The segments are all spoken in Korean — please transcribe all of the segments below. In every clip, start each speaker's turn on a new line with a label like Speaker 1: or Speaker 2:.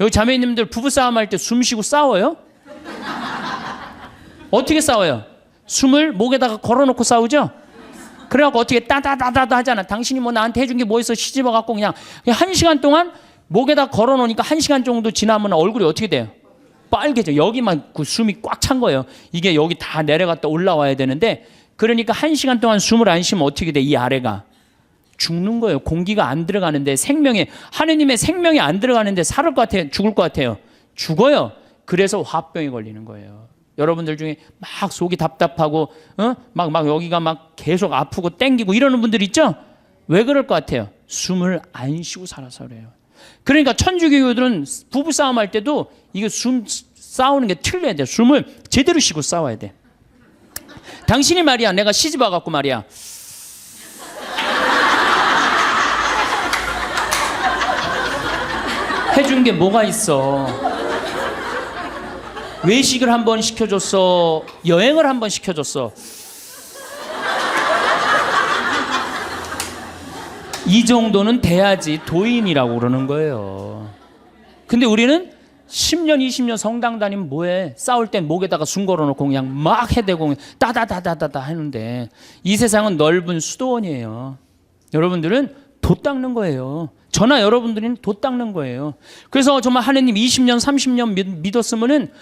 Speaker 1: 여기 자매님들 부부싸움 할 때 숨 쉬고 싸워요? 어떻게 싸워요? 숨을 목에다가 걸어놓고 싸우죠? 그래갖고 어떻게 따다다다다 하잖아. 당신이 뭐 나한테 해준 게 뭐 있어? 시집와갖고 그냥 1시간 동안 목에다 걸어놓으니까 1시간 정도 지나면 얼굴이 어떻게 돼요? 빨개져. 여기만 그 숨이 꽉 찬 거예요. 이게 여기 다 내려갔다 올라와야 되는데, 그러니까 1시간 동안 숨을 안 쉬면 어떻게 돼? 이 아래가 죽는 거예요. 공기가 안 들어가는데, 하느님의 생명이 안 들어가는데 살을 것 같아요? 죽을 것 같아요? 죽어요. 그래서 화병이 걸리는 거예요. 여러분들 중에 막 속이 답답하고 막 여기가 막 계속 아프고 땡기고 이러는 분들 있죠? 왜 그럴 것 같아요? 숨을 안 쉬고 살아서 그래요. 그러니까 천주교들은 부부싸움 할 때도 이게 숨 싸우는 게 틀려야 돼요. 숨을 제대로 쉬고 싸워야 돼. 당신이 말이야, 내가 시집 와갖고 말이야, 해준 게 뭐가 있어? 외식을 한번 시켜줬어? 여행을 한번 시켜줬어? 이 정도는 돼야지 도인이라고 그러는 거예요. 근데 우리는 10년, 20년 성당 다니면 뭐해? 싸울 땐 목에다가 숨 걸어놓고 그냥 막 해대고 따다다다다다 하는데, 이 세상은 넓은 수도원이에요. 여러분들은 돛 닦는 거예요. 저나 여러분들은 돛 닦는 거예요. 그래서 정말 하느님 20년, 30년 믿었으면은,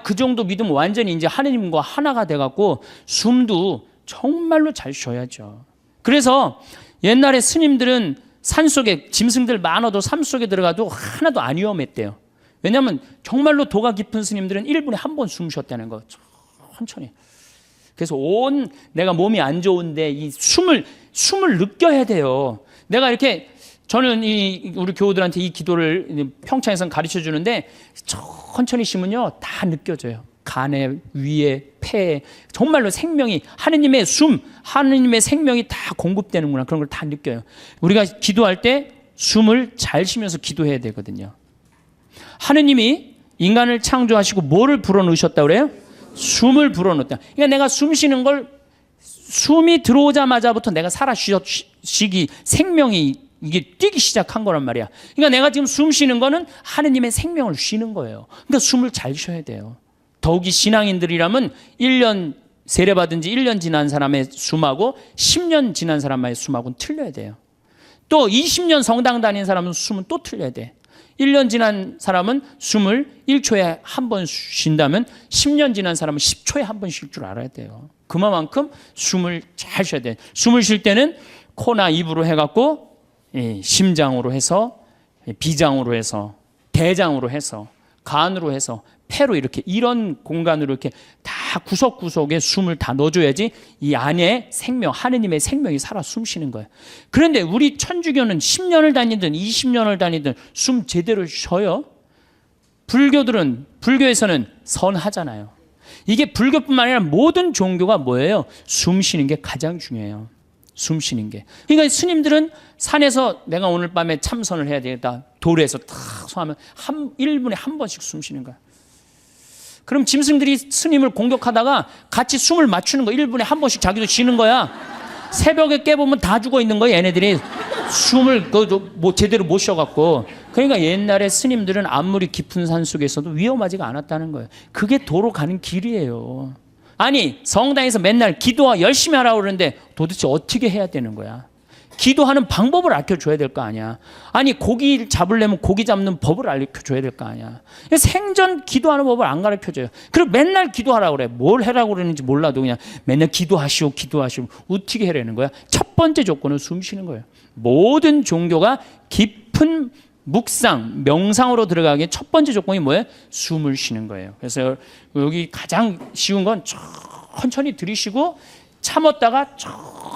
Speaker 1: 그 정도 믿으면 완전히 이제 하느님과 하나가 돼갖고 숨도 정말로 잘 쉬어야죠. 그래서 옛날에 스님들은 산속에 짐승들 많아도 삶 속에 들어가도 하나도 안 위험했대요. 왜냐하면 정말로 도가 깊은 스님들은 1분에 한 번 숨 쉬었다는 거. 천천히. 그래서 내가 몸이 안 좋은데 이 숨을 느껴야 돼요. 내가 이렇게, 저는 우리 교우들한테 이 기도를 평창에서 가르쳐 주는데, 천천히 쉬면요 다 느껴져요. 간에, 위에, 폐에 정말로 생명이, 하느님의 하느님의 생명이 다 공급되는구나, 그런 걸 다 느껴요. 우리가 기도할 때 숨을 잘 쉬면서 기도해야 되거든요. 하느님이 인간을 창조하시고 뭐를 불어넣으셨다고 그래요? 숨을 불어넣었다. 그러니까 내가 숨 쉬는 걸, 숨이 들어오자마자부터 내가 쉬기, 생명이 이게 뛰기 시작한 거란 말이야. 그러니까 내가 지금 숨 쉬는 거는 하느님의 생명을 쉬는 거예요. 그러니까 숨을 잘 쉬어야 돼요. 더욱이 신앙인들이라면 1년 세례받은 지 1년 지난 사람의 숨하고 10년 지난 사람의 숨하고는 틀려야 돼요. 또 20년 성당 다닌 사람은 숨은 또 틀려야 돼. 1년 지난 사람은 숨을 1초에 한 번 쉰다면 10년 지난 사람은 10초에 한 번 쉴 줄 알아야 돼요. 그만큼 숨을 잘 쉬어야 돼요. 숨을 쉴 때는 코나 입으로 해갖고, 심장으로 해서, 비장으로 해서, 대장으로 해서, 간으로 해서, 폐로 이렇게, 이런 공간으로 이렇게 다 구석구석에 숨을 다 넣어줘야지 이 안에 하느님의 생명이 살아 숨 쉬는 거예요. 그런데 우리 천주교는 10년을 다니든 20년을 다니든 숨 제대로 쉬어요? 불교에서는 선하잖아요. 이게 불교뿐만 아니라 모든 종교가 뭐예요? 숨 쉬는 게 가장 중요해요. 숨 쉬는 게. 그러니까 스님들은 산에서 내가 오늘 밤에 참선을 해야 되겠다, 돌에서 탁 소하면 1분에 한 번씩 숨 쉬는 거야. 그럼 짐승들이 스님을 공격하다가 같이 숨을 맞추는 거, 1분에 한 번씩 자기도 쉬는 거야. 새벽에 깨보면 다 죽어 있는 거야, 얘네들이. 숨을 제대로 못 쉬어갖고. 그러니까 옛날에 스님들은 아무리 깊은 산 속에서도 위험하지가 않았다는 거예요. 그게 도로 가는 길이에요. 아니, 성당에서 맨날 열심히 하라고 그러는데 도대체 어떻게 해야 되는 거야? 기도하는 방법을 알려줘야 될 거 아니야. 아니, 고기 잡으려면 고기 잡는 법을 알려줘야 될 거 아니야. 생전 기도하는 법을 안 가르쳐줘요. 그리고 맨날 기도하라고 그래. 뭘 하라고 그러는지 몰라도 그냥 맨날 기도하시오. 어떻게 해라는 거야? 첫 번째 조건은 숨 쉬는 거예요. 모든 종교가 깊은 묵상, 명상으로 들어가기에 첫 번째 조건이 뭐예요? 숨을 쉬는 거예요. 그래서 여기 가장 쉬운 건 천천히 들이쉬고 참았다가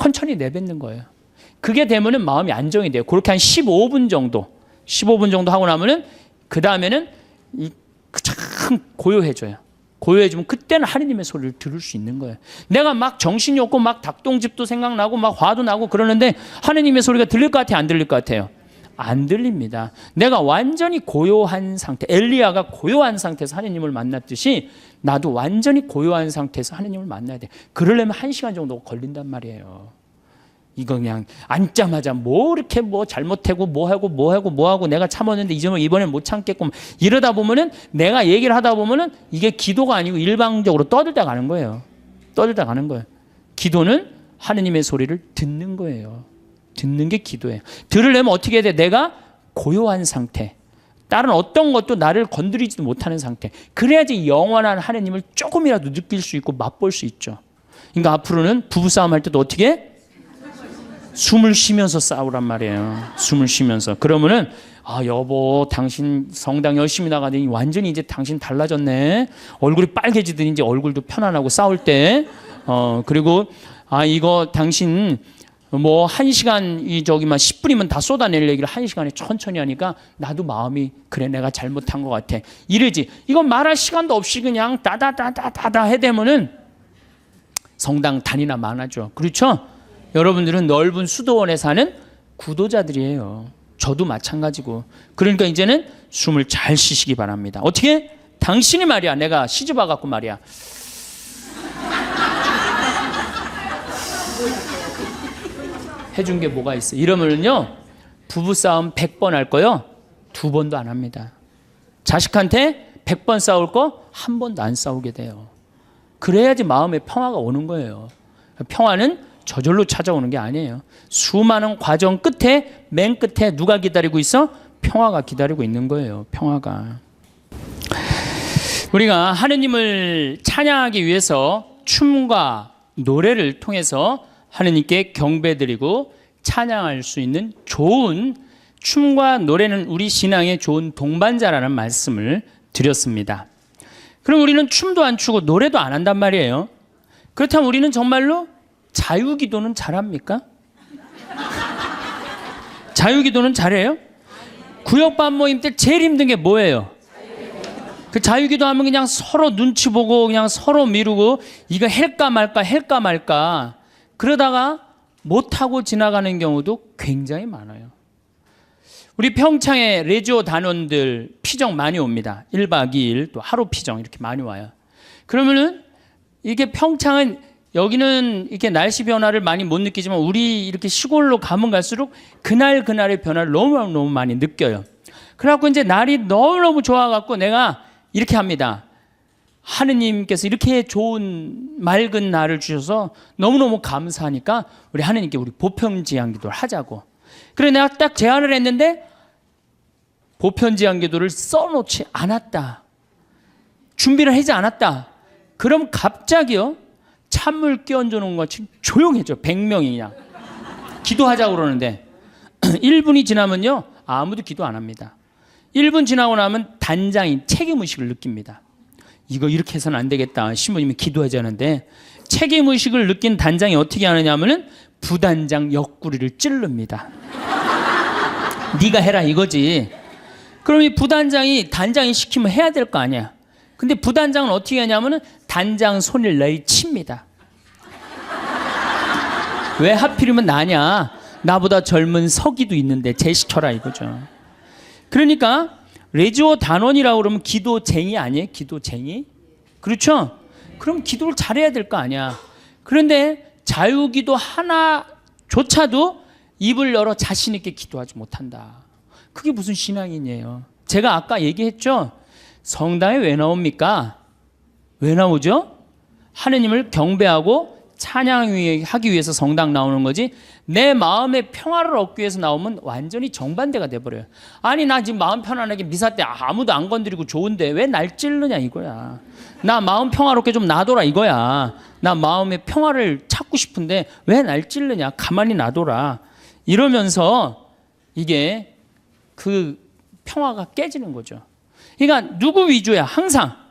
Speaker 1: 천천히 내뱉는 거예요. 그게 되면은 마음이 안정이 돼요. 그렇게 한 15분 정도 하고 나면은, 그 다음에는 참 고요해져요. 고요해지면 그때는 하느님의 소리를 들을 수 있는 거예요. 내가 막 정신이 없고 막 닭똥집도 생각나고 막 화도 나고 그러는데 하느님의 소리가 들릴 것 같아요? 안 들릴 것 같아요? 안 들립니다. 내가 완전히 고요한 상태, 엘리야가 고요한 상태에서 하느님을 만났듯이 나도 완전히 고요한 상태에서 하느님을 만나야 돼. 그러려면 1시간 정도 걸린단 말이에요. 이거 그냥 앉자마자 뭐 이렇게 뭐 잘못하고 뭐하고 내가 참았는데 이번엔 못 참겠고 이러다 보면은 내가 얘기를 하다 보면은 이게 기도가 아니고 일방적으로 떠들다 가는 거예요. 떠들다 가는 거예요. 기도는 하느님의 소리를 듣는 거예요. 듣는 게 기도예요. 들으려면 어떻게 해야 돼? 내가 고요한 상태. 다른 어떤 것도 나를 건드리지도 못하는 상태. 그래야지 영원한 하느님을 조금이라도 느낄 수 있고 맛볼 수 있죠. 그러니까 앞으로는 부부싸움 할 때도 어떻게 해? 숨을 쉬면서 싸우란 말이에요. 숨을 쉬면서. 그러면은 여보 당신 성당 열심히 나가더니 완전히 이제 당신 달라졌네. 얼굴이 빨개지더니 이제 얼굴도 편안하고 싸울 때. 그리고 이거 당신 뭐 1시간 저기만 10분이면 다 쏟아낼 얘기를 1시간에 천천히 하니까 나도 마음이 그래 내가 잘못한 것 같아. 이러지. 이건 말할 시간도 없이 그냥 따다다다다다 해대면은 성당 단위나 많아져. 그렇죠? 여러분들은 넓은 수도원에 사는 구도자들이에요. 저도 마찬가지고. 그러니까 이제는 숨을 잘 쉬시기 바랍니다. 어떻게? 당신이 말이야. 내가 시집 와갖고 말이야. 해준 게 뭐가 있어? 이러면은요, 부부싸움 100번 할 거요, 2번도 안 합니다. 자식한테 100번 싸울 거 1번도 안 싸우게 돼요. 그래야지 마음에 평화가 오는 거예요. 평화는 저절로 찾아오는 게 아니에요. 수많은 과정 끝에, 맨 끝에 누가 기다리고 있어? 평화가 기다리고 있는 거예요. 평화가. 우리가 하느님을 찬양하기 위해서 춤과 노래를 통해서 하느님께 경배드리고 찬양할 수 있는 좋은 춤과 노래는 우리 신앙의 좋은 동반자라는 말씀을 드렸습니다. 그럼 우리는 춤도 안 추고 노래도 안 한단 말이에요. 그렇다면 우리는 정말로 자유기도는 잘합니까? 자유기도는 잘해요? 구역반 모임 때 제일 힘든 게 뭐예요? 그 자유기도 하면 그냥 서로 눈치 보고 그냥 서로 미루고 이거 할까 말까 그러다가 못하고 지나가는 경우도 굉장히 많아요. 우리 평창에 레지오 단원들 피정 많이 옵니다. 1박 2일 또 하루 피정 이렇게 많이 와요. 그러면은 이게 평창은 여기는 이렇게 날씨 변화를 많이 못 느끼지만 우리 이렇게 시골로 가면 갈수록 그날의 변화를 너무 많이 느껴요. 그래갖고 이제 날이 너무너무 좋아갖고 내가 이렇게 합니다. 하느님께서 이렇게 좋은 맑은 날을 주셔서 너무너무 감사하니까 우리 하느님께 우리 보편제한 기도를 하자고. 그래 내가 딱 제안을 했는데 보편제한 기도를 써놓지 않았다. 준비를 하지 않았다. 그럼 갑자기요. 찬물 끼얹어 놓은 것 같이 조용해져. 100명이 그냥. 기도하자고 그러는데 1분이 지나면요. 아무도 기도 안 합니다. 1분 지나고 나면 단장이 책임의식을 느낍니다. 이거 이렇게 해서는 안 되겠다. 신부님이 기도하자는데 책임의식을 느낀 단장이 어떻게 하느냐 하면은 부단장 옆구리를 찌릅니다. 네가 해라 이거지. 그럼 이 부단장이 단장이 시키면 해야 될 거 아니야. 근데 부단장은 어떻게 하냐면은 단장 손을 내리칩니다. 왜 하필이면 나냐? 나보다 젊은 서기도 있는데 쟤 시켜라 이거죠. 그러니까 레지오 단원이라고 그러면 기도쟁이 아니에요? 기도쟁이? 그렇죠? 그럼 기도를 잘해야 될 거 아니야. 그런데 자유기도 하나조차도 입을 열어 자신 있게 기도하지 못한다. 그게 무슨 신앙이에요? 제가 아까 얘기했죠? 성당에 왜 나옵니까? 왜 나오죠? 하느님을 경배하고 찬양하기 위해서 성당 나오는 거지 내 마음의 평화를 얻기 위해서 나오면 완전히 정반대가 돼버려요. 아니 나 지금 마음 편안하게 미사 때 아무도 안 건드리고 좋은데 왜 날 찌르냐 이거야. 나 마음 평화롭게 좀 놔둬라 이거야. 나 마음의 평화를 찾고 싶은데 왜 날 찌르냐. 가만히 놔둬라. 이러면서 이게 그 평화가 깨지는 거죠. 그러니까 누구 위주야? 항상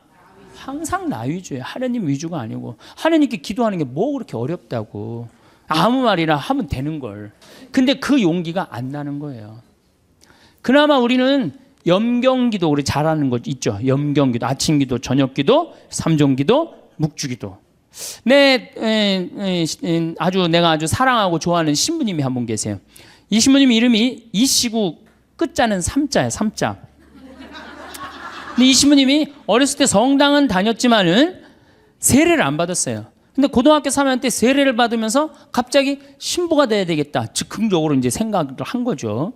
Speaker 1: 나 위주예요. 하느님 위주가 아니고. 하느님께 기도하는 게 뭐 그렇게 어렵다고. 아무 말이나 하면 되는 걸. 근데 그 용기가 안 나는 거예요. 그나마 우리는 염경기도 우리 잘하는 거 있죠. 염경기도, 아침기도, 저녁기도, 삼종기도, 묵주기도. 내가 아주 사랑하고 좋아하는 신부님이 한 분 계세요. 이 신부님 이름이 이시구 끝자는 삼자예요. 삼자. 근데 이 신부님이 어렸을 때 성당은 다녔지만은 세례를 안 받았어요. 근데 고등학교 3학년 때 세례를 받으면서 갑자기 신부가 돼야 되겠다. 즉흥적으로 이제 생각을 한 거죠.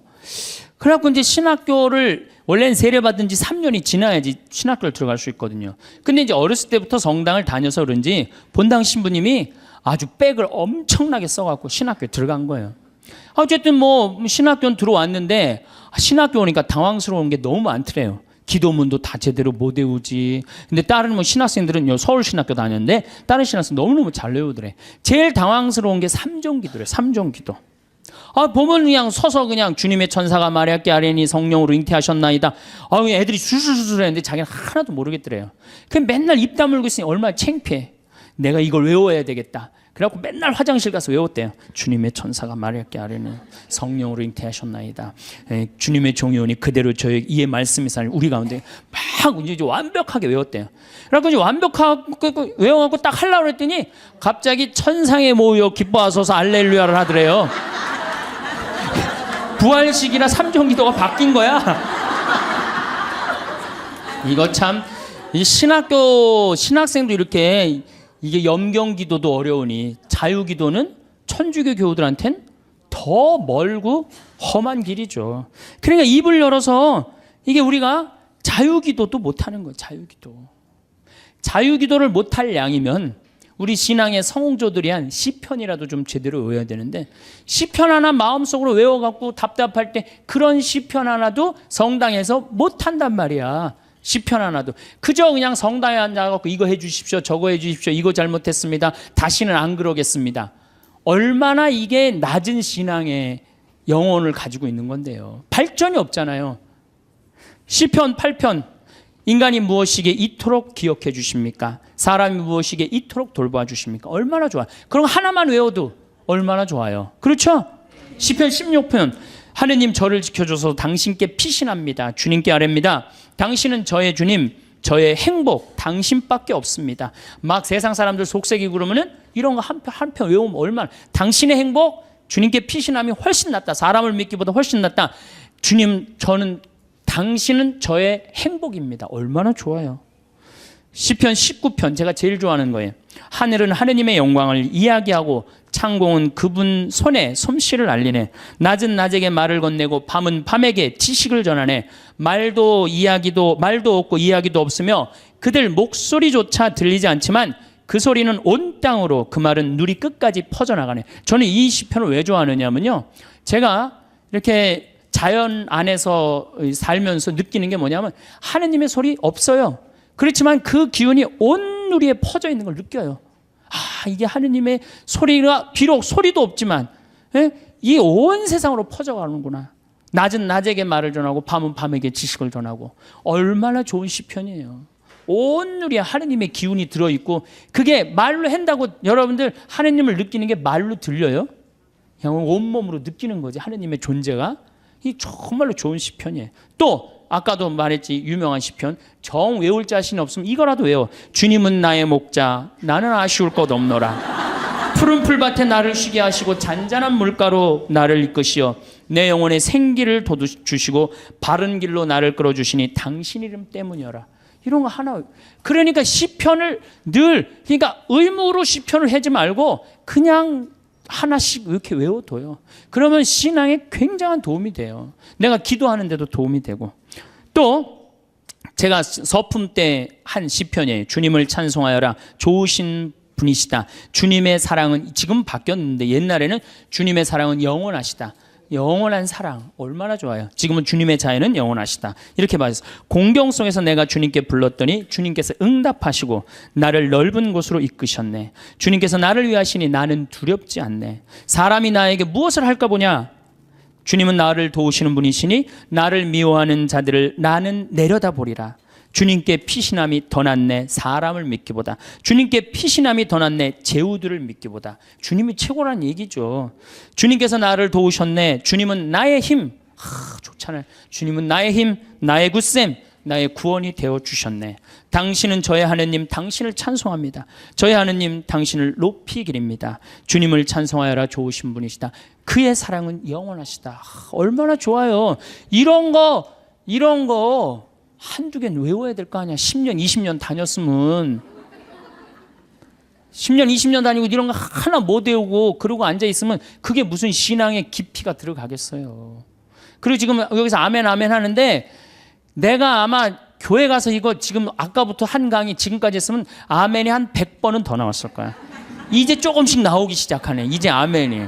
Speaker 1: 그래갖고 이제 신학교를 원래는 세례 받은 지 3년이 지나야지 신학교를 들어갈 수 있거든요. 근데 이제 어렸을 때부터 성당을 다녀서 그런지 본당 신부님이 아주 백을 엄청나게 써갖고 신학교에 들어간 거예요. 어쨌든 뭐 신학교는 들어왔는데 신학교 오니까 당황스러운 게 너무 많더래요. 기도문도 다 제대로 못 외우지. 근데 다른 뭐 신학생들은 서울신학교 다녔는데 다른 신학생 너무너무 잘 외우더래. 제일 당황스러운 게 삼종기도래. 삼종기도. 보면 그냥 서서 그냥 주님의 천사가 마리아께 아뢰니 성령으로 잉태하셨나이다. 애들이 술술술 했는데 자기는 하나도 모르겠더래요. 그냥 맨날 입 다물고 있으니 얼마나 창피해. 내가 이걸 외워야 되겠다. 그래갖고 맨날 화장실 가서 외웠대요. 주님의 천사가 마리아께 아뢰니 성령으로 잉태하셨나이다. 주님의 종이오니 그대로 저희 이의 말씀이 살 우리 가운데 막 이제 완벽하게 외웠대요. 그래갖고 이제 완벽하게 외워갖고 딱 하려고 했더니 갑자기 천상에 모여 기뻐하소서 알렐루야를 하더래요. 부활식이나 삼종기도가 바뀐 거야. 이거 참 신학생도 이렇게 이게 염경기도도 어려우니 자유기도는 천주교 교우들한텐 더 멀고 험한 길이죠. 그러니까 입을 열어서 이게 우리가 자유기도도 못하는 거예요. 자유기도를 못할 양이면 우리 신앙의 성공조들이 한 시편이라도 좀 제대로 외워야 되는데 시편 하나 마음속으로 외워갖고 답답할 때 그런 시편 하나도 성당에서 못한단 말이야. 시편 하나도. 그저 그냥 성당에 앉아갖고 이거 해주십시오, 저거 해주십시오, 이거 잘못했습니다, 다시는 안 그러겠습니다. 얼마나 이게 낮은 신앙의 영혼을 가지고 있는 건데요. 발전이 없잖아요. 시편 8편 인간이 무엇이기에 이토록 기억해 주십니까? 사람이 무엇이기에 이토록 돌봐 주십니까? 얼마나 좋아요. 그럼 하나만 외워도 얼마나 좋아요. 그렇죠? 시편 16편 하느님 저를 지켜줘서 당신께 피신합니다. 주님께 아뢰입니다. 당신은 저의 주님, 저의 행복, 당신밖에 없습니다. 막 세상 사람들 속색이고 그러면은 이런 거 한 편 외우면 얼마나. 당신의 행복, 주님께 피신함이 훨씬 낫다. 사람을 믿기보다 훨씬 낫다. 주님, 당신은 저의 행복입니다. 얼마나 좋아요. 시편 19편 제가 제일 좋아하는 거예요. 하늘은 하느님의 영광을 이야기하고 창공은 그분 손에 솜씨를 알리네. 낮은 낮에게 말을 건네고 밤은 밤에게 지식을 전하네. 말도 없고 이야기도 없으며 그들 목소리조차 들리지 않지만 그 소리는 온 땅으로 그 말은 누리 끝까지 퍼져나가네. 저는 이 시편을 왜 좋아하느냐면요, 제가 이렇게 자연 안에서 살면서 느끼는 게 뭐냐면 하느님의 소리 없어요. 그렇지만 그 기운이 온 누리에 퍼져 있는 걸 느껴요. 이게 하느님의 소리가 비록 소리도 없지만 이 온 세상으로 퍼져가는구나. 낮은 낮에게 말을 전하고 밤은 밤에게 지식을 전하고. 얼마나 좋은 시편이에요. 온 누리에 하느님의 기운이 들어있고 그게 말로 한다고 여러분들 하느님을 느끼는 게 말로 들려요? 그냥 온몸으로 느끼는 거지. 하느님의 존재가. 이 정말로 좋은 시편이에요. 또 아까도 말했지, 유명한 시편. 정 외울 자신이 없으면 이거라도 외워. 주님은 나의 목자, 나는 아쉬울 것 없노라. 푸른 풀밭에 나를 쉬게 하시고 잔잔한 물가로 나를 이끄시어 내 영혼에 생기를 돋주시고 바른 길로 나를 끌어주시니 당신 이름 때문이어라. 이런 거 하나. 그러니까 시편을 그러니까 의무로 시편을 하지 말고 그냥 하나씩 이렇게 외워둬요. 그러면 신앙에 굉장한 도움이 돼요. 내가 기도하는데도 도움이 되고. 또 제가 서품 때 한 시편이에요. 주님을 찬송하여라. 좋으신 분이시다. 주님의 사랑은 지금 바뀌었는데 옛날에는 주님의 사랑은 영원하시다. 영원한 사랑 얼마나 좋아요. 지금은 주님의 자애는 영원하시다. 이렇게 말해서 공경 속에서 내가 주님께 불렀더니 주님께서 응답하시고 나를 넓은 곳으로 이끄셨네. 주님께서 나를 위하시니 나는 두렵지 않네. 사람이 나에게 무엇을 할까 보냐. 주님은 나를 도우시는 분이시니 나를 미워하는 자들을 나는 내려다보리라. 주님께 피신함이 더 낫네. 사람을 믿기보다. 주님께 피신함이 더 낫네. 제후들을 믿기보다. 주님이 최고란 얘기죠. 주님께서 나를 도우셨네. 주님은 나의 힘. 좋잖아요. 주님은 나의 힘, 나의 굳셈, 나의 구원이 되어주셨네. 당신은 저의 하느님, 당신을 찬송합니다. 저의 하느님, 당신을 높이기립니다. 주님을 찬송하여라. 좋으신 분이시다. 그의 사랑은 영원하시다. 얼마나 좋아요. 이런 거 한두 개는 외워야 될 거 아니야. 10년, 20년 다녔으면. 10년, 20년 다니고 이런 거 하나 못 외우고 그러고 앉아있으면 그게 무슨 신앙의 깊이가 들어가겠어요. 그리고 지금 여기서 아멘, 아멘 하는데 내가 아마 교회 가서 이거 지금 아까부터 한 강의 지금까지 했으면 아멘이 한 100번은 더 나왔을 거야. 이제 조금씩 나오기 시작하네. 이제 아멘이.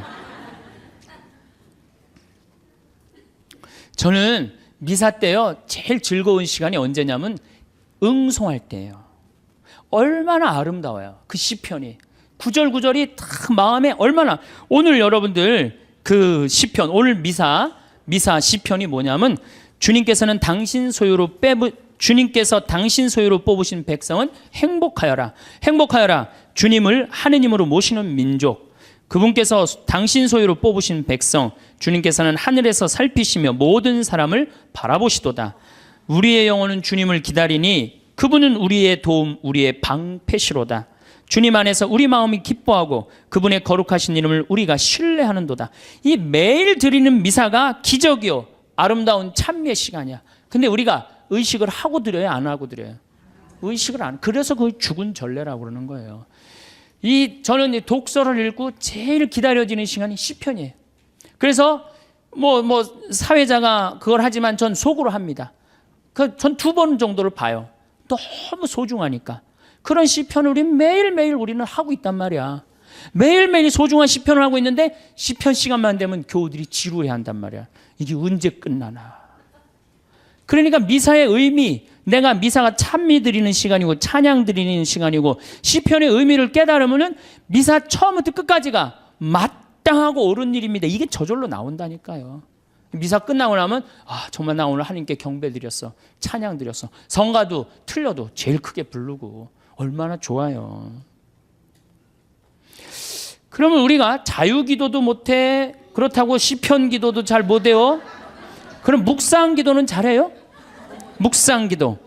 Speaker 1: 저는 미사 때요, 제일 즐거운 시간이 언제냐면 응송할 때예요. 얼마나 아름다워요. 그 시편이. 구절구절이 딱 마음에 얼마나. 오늘 여러분들 그 시편, 오늘 미사 시편이 뭐냐면 주님께서 당신 소유로 뽑으신 백성은 행복하여라. 행복하여라. 주님을 하느님으로 모시는 민족. 그분께서 당신 소유로 뽑으신 백성, 주님께서는 하늘에서 살피시며 모든 사람을 바라보시도다. 우리의 영혼은 주님을 기다리니 그분은 우리의 도움, 우리의 방패시로다. 주님 안에서 우리 마음이 기뻐하고 그분의 거룩하신 이름을 우리가 신뢰하는도다. 이 매일 드리는 미사가 기적이요, 아름다운 찬미의 시간이야. 근데 우리가 의식을 하고 드려요, 안 하고 드려요? 의식을 안. 그래서 그걸 죽은 전례라고 그러는 거예요. 저는 이 독서를 읽고 제일 기다려지는 시간이 시편이에요. 그래서 사회자가 그걸 하지만 전 속으로 합니다. 전 2번 정도를 봐요. 너무 소중하니까. 그런 시편을 우리 매일매일 우리는 하고 있단 말이야. 매일매일 소중한 시편을 하고 있는데 시편 시간만 되면 교우들이 지루해한단 말이야. 이게 언제 끝나나. 그러니까 미사의 의미, 내가 미사가 찬미 드리는 시간이고 찬양 드리는 시간이고 시편의 의미를 깨달으면은 미사 처음부터 끝까지가 마땅하고 옳은 일입니다. 이게 저절로 나온다니까요. 미사 끝나고 나면 정말 나 오늘 하나님께 경배 드렸어, 찬양 드렸어. 성가도 틀려도 제일 크게 부르고 얼마나 좋아요. 그러면 우리가 자유기도도 못해, 그렇다고 시편 기도도 잘 못해요. 그럼 묵상 기도는 잘해요? 묵상 기도.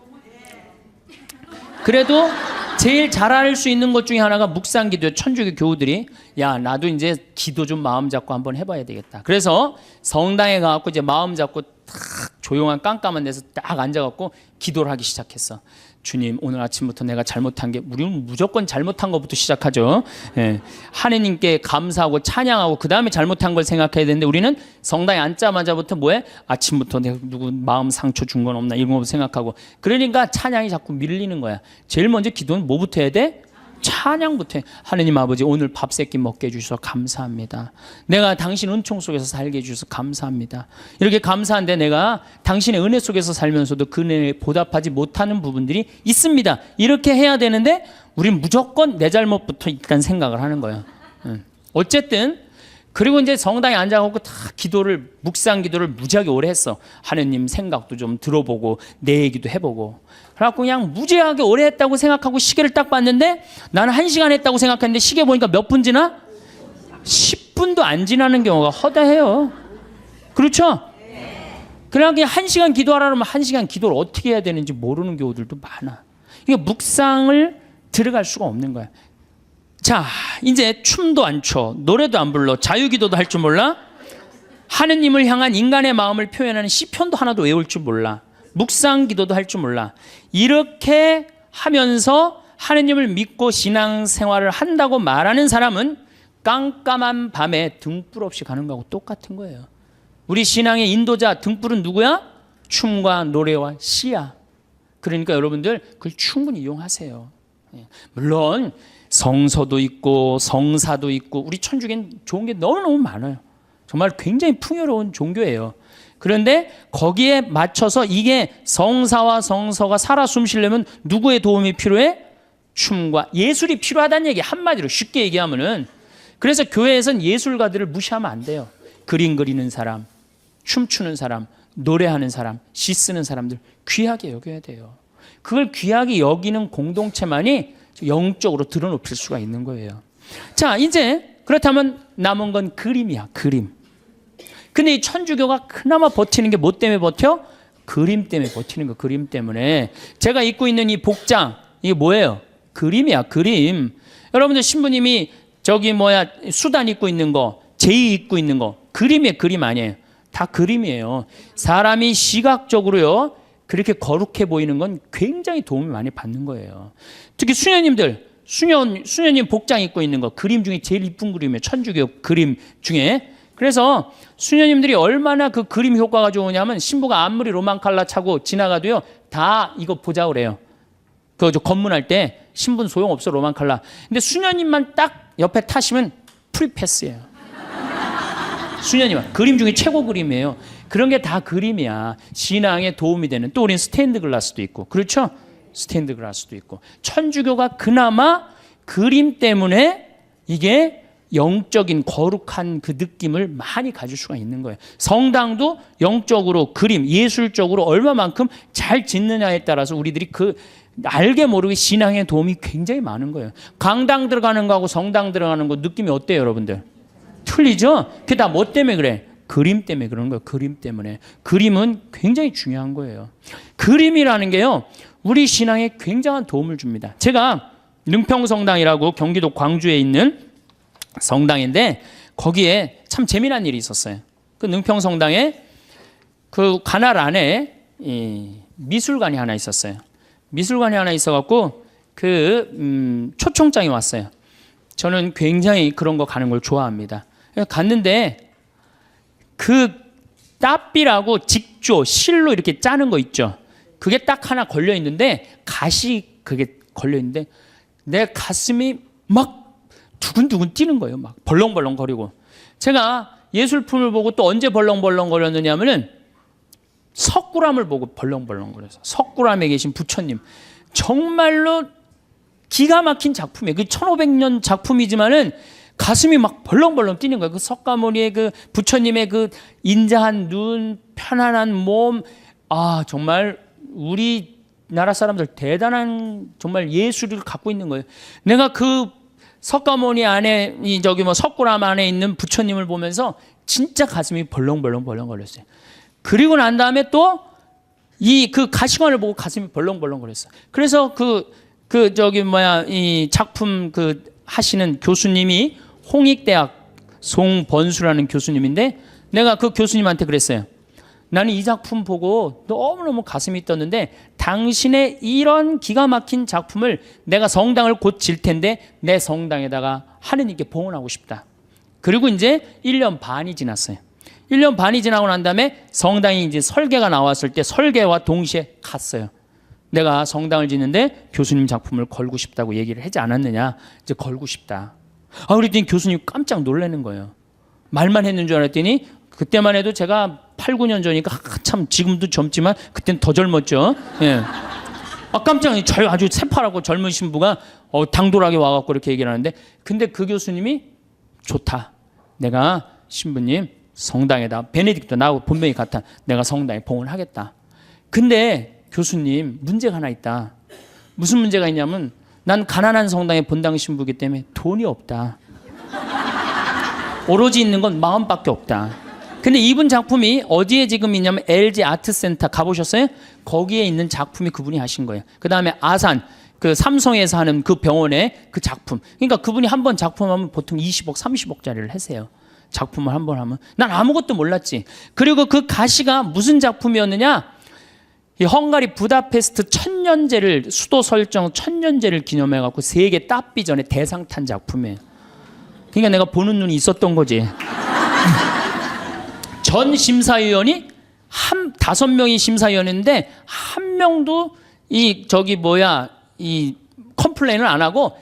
Speaker 1: 그래도 제일 잘할 수 있는 것 중에 하나가 묵상 기도예요. 천주교 교우들이 나도 이제 기도 좀 마음 잡고 한번 해봐야 되겠다. 그래서 성당에 가갖고 이제 마음 잡고 딱 조용한 깜깜한 데서 딱 앉아갖고 기도를 하기 시작했어. 주님, 오늘 아침부터 내가 잘못한 게, 우리는 무조건 잘못한 것부터 시작하죠. 예. 하느님께 감사하고 찬양하고 그 다음에 잘못한 걸 생각해야 되는데 우리는 성당에 앉자마자부터 뭐해? 아침부터 내가 누구 마음 상처 준 건 없나 이런 거 생각하고. 그러니까 찬양이 자꾸 밀리는 거야. 제일 먼저 기도는 뭐부터 해야 돼? 찬양부터 해. 하느님 아버지, 오늘 밥 세끼 먹게 해주셔서 감사합니다. 내가 당신 은총 속에서 살게 해주셔서 감사합니다. 이렇게 감사한데 내가 당신의 은혜 속에서 살면서도 그 은혜에 보답하지 못하는 부분들이 있습니다. 이렇게 해야 되는데 우린 무조건 내 잘못부터 일단 생각을 하는 거예요. 어쨌든 그리고 이제 성당에 앉아갖고 다 묵상 기도를 무지하게 오래 했어. 하느님 생각도 좀 들어보고 내 얘기도 해보고. 그래갖고 그냥 무지하게 오래 했다고 생각하고 시계를 딱 봤는데 나는 1시간 했다고 생각했는데 시계 보니까 몇 분 지나? 10분도 안 지나는 경우가 허다해요. 그렇죠? 그냥 1시간 기도하라면 1시간 기도를 어떻게 해야 되는지 모르는 경우들도 많아. 이게 묵상을 들어갈 수가 없는 거야. 자, 이제 춤도 안 춰, 노래도 안 불러, 자유기도도 할 줄 몰라, 하느님을 향한 인간의 마음을 표현하는 시편도 하나도 외울 줄 몰라, 묵상기도도 할 줄 몰라. 이렇게 하면서 하느님을 믿고 신앙생활을 한다고 말하는 사람은 깜깜한 밤에 등불 없이 가는 거하고 똑같은 거예요. 우리 신앙의 인도자 등불은 누구야? 춤과 노래와 시야. 그러니까 여러분들 그걸 충분히 이용하세요. 물론 성서도 있고 성사도 있고 우리 천주교는 좋은 게 너무너무 많아요. 정말 굉장히 풍요로운 종교예요. 그런데 거기에 맞춰서 이게 성사와 성서가 살아 숨쉬려면 누구의 도움이 필요해? 춤과 예술이 필요하다는 얘기. 한마디로 쉽게 얘기하면은. 그래서 교회에서는 예술가들을 무시하면 안 돼요. 그림 그리는 사람, 춤추는 사람, 노래하는 사람, 시 쓰는 사람들 귀하게 여겨야 돼요. 그걸 귀하게 여기는 공동체만이 영적으로 드러높일 수가 있는 거예요. 자, 이제 그렇다면 남은 건 그림이야, 그림. 근데 이 천주교가 그나마 버티는 게 뭐 때문에 버텨? 그림 때문에 버티는 거, 그림 때문에. 제가 입고 있는 이 복장, 이게 뭐예요? 그림이야, 그림. 여러분들 신부님이 수단 입고 있는 거, 제의 입고 있는 거, 그림이에요, 그림 아니에요. 다 그림이에요. 사람이 시각적으로요, 그렇게 거룩해 보이는 건 굉장히 도움을 많이 받는 거예요. 특히 수녀님들, 수녀님 복장 입고 있는 거 그림 중에 제일 이쁜 그림이에요. 천주교 그림 중에. 그래서 수녀님들이 얼마나 그 그림 효과가 좋으냐면 신부가 아무리 로만 칼라 차고 지나가도요 다 이거 보자 그래요. 그 검문할 때 신부는 소용없어 로만 칼라. 근데 수녀님만 딱 옆에 타시면 프리패스예요. 수녀님 그림 중에 최고 그림이에요. 그런 게 다 그림이야. 신앙에 도움이 되는. 또 우리는 스테인드 글라스도 있고 그렇죠? 스테인드 글라스도 있고. 천주교가 그나마 그림 때문에 이게 영적인 거룩한 그 느낌을 많이 가질 수가 있는 거예요. 성당도 영적으로 그림, 예술적으로 얼마만큼 잘 짓느냐에 따라서 우리들이 그 알게 모르게 신앙에 도움이 굉장히 많은 거예요. 강당 들어가는 거하고 성당 들어가는 거 느낌이 어때요, 여러분들? 틀리죠? 그게 다 뭐 때문에 그래? 그림 때문에 그런 거예요. 그림 때문에. 그림은 굉장히 중요한 거예요. 그림이라는 게요, 우리 신앙에 굉장한 도움을 줍니다. 제가 능평성당이라고 경기도 광주에 있는 성당인데 거기에 참 재미난 일이 있었어요. 그 능평성당에 그 관할 안에 미술관이 하나 있었어요. 미술관이 하나 있어갖고 초청장이 왔어요. 저는 굉장히 그런 거 가는 걸 좋아합니다. 갔는데 그 따삐라고 직조 실로 이렇게 짜는 거 있죠. 그게 딱 하나 걸려 있는데 가시 그게 걸려 있는데 내 가슴이 막 두근두근 뛰는 거예요. 막 벌렁벌렁 거리고. 제가 예술품을 보고 또 언제 벌렁벌렁 거렸느냐면은 석굴암을 보고 벌렁벌렁 거려서. 석굴암에 계신 부처님. 정말로 기가 막힌 작품이에요. 그 1500년 작품이지만은 가슴이 막 벌렁벌렁 뛰는 거예요. 그 석가모니의 그 부처님의 그 인자한 눈, 편안한 몸. 아, 정말 우리나라 사람들 대단한 정말 예술을 갖고 있는 거예요. 내가 그 석가모니 안에 석굴암 안에 있는 부처님을 보면서 진짜 가슴이 벌렁벌렁 거렸어요. 그리고 난 다음에 또 그 가시관을 보고 가슴이 벌렁벌렁 거렸어요. 그래서 이 작품 하시는 교수님이 홍익대학 송번수라는 교수님인데 내가 그 교수님한테 그랬어요. 나는 이 작품 보고 너무너무 가슴이 떴는데 당신의 이런 기가 막힌 작품을 내가 성당을 곧 질 텐데 내 성당에다가 하느님께 봉헌하고 싶다. 그리고 이제 1년 반이 지났어요. 1년 반이 지나고 난 다음에 성당이 이제 설계가 나왔을 때 설계와 동시에 갔어요. 내가 성당을 짓는데 교수님 작품을 걸고 싶다고 얘기를 하지 않았느냐. 이제 걸고 싶다. 그랬더니 교수님 깜짝 놀라는 거예요. 말만 했는 줄 알았더니 그때만 해도 제가 8, 9년 전이니까 참 지금도 젊지만 그때는 더 젊었죠. 예. 깜짝 아주 새파랗고 젊은 신부가 당돌하게 와갖고 이렇게 얘기를 하는데 근데 그 교수님이 좋다. 내가 신부님 성당에다 베네딕토 나하고 본명이 같아. 내가 성당에 봉헌하겠다. 근데 교수님 문제가 하나 있다. 무슨 문제가 있냐면 난 가난한 성당의 본당 신부이기 때문에 돈이 없다. 오로지 있는 건 마음밖에 없다. 근데 이분 작품이 어디에 지금 있냐면 LG 아트센터 가보셨어요? 거기에 있는 작품이 그분이 하신 거예요. 그 다음에 아산 그 삼성에서 하는 그 병원의 그 작품. 그러니까 그분이 한 번 작품하면 보통 20억, 30억짜리를 하세요. 작품을 한 번 하면. 난 아무것도 몰랐지. 그리고 그 가시가 무슨 작품이었느냐? 이 헝가리 부다페스트 천년제를 수도 설정 천년제를 기념해갖고 세계 따삐전에 대상 탄 작품이에요. 그러니까 내가 보는 눈이 있었던 거지. 전 심사위원이 5명이 심사위원인데 한 명도 이 컴플레인을 안 하고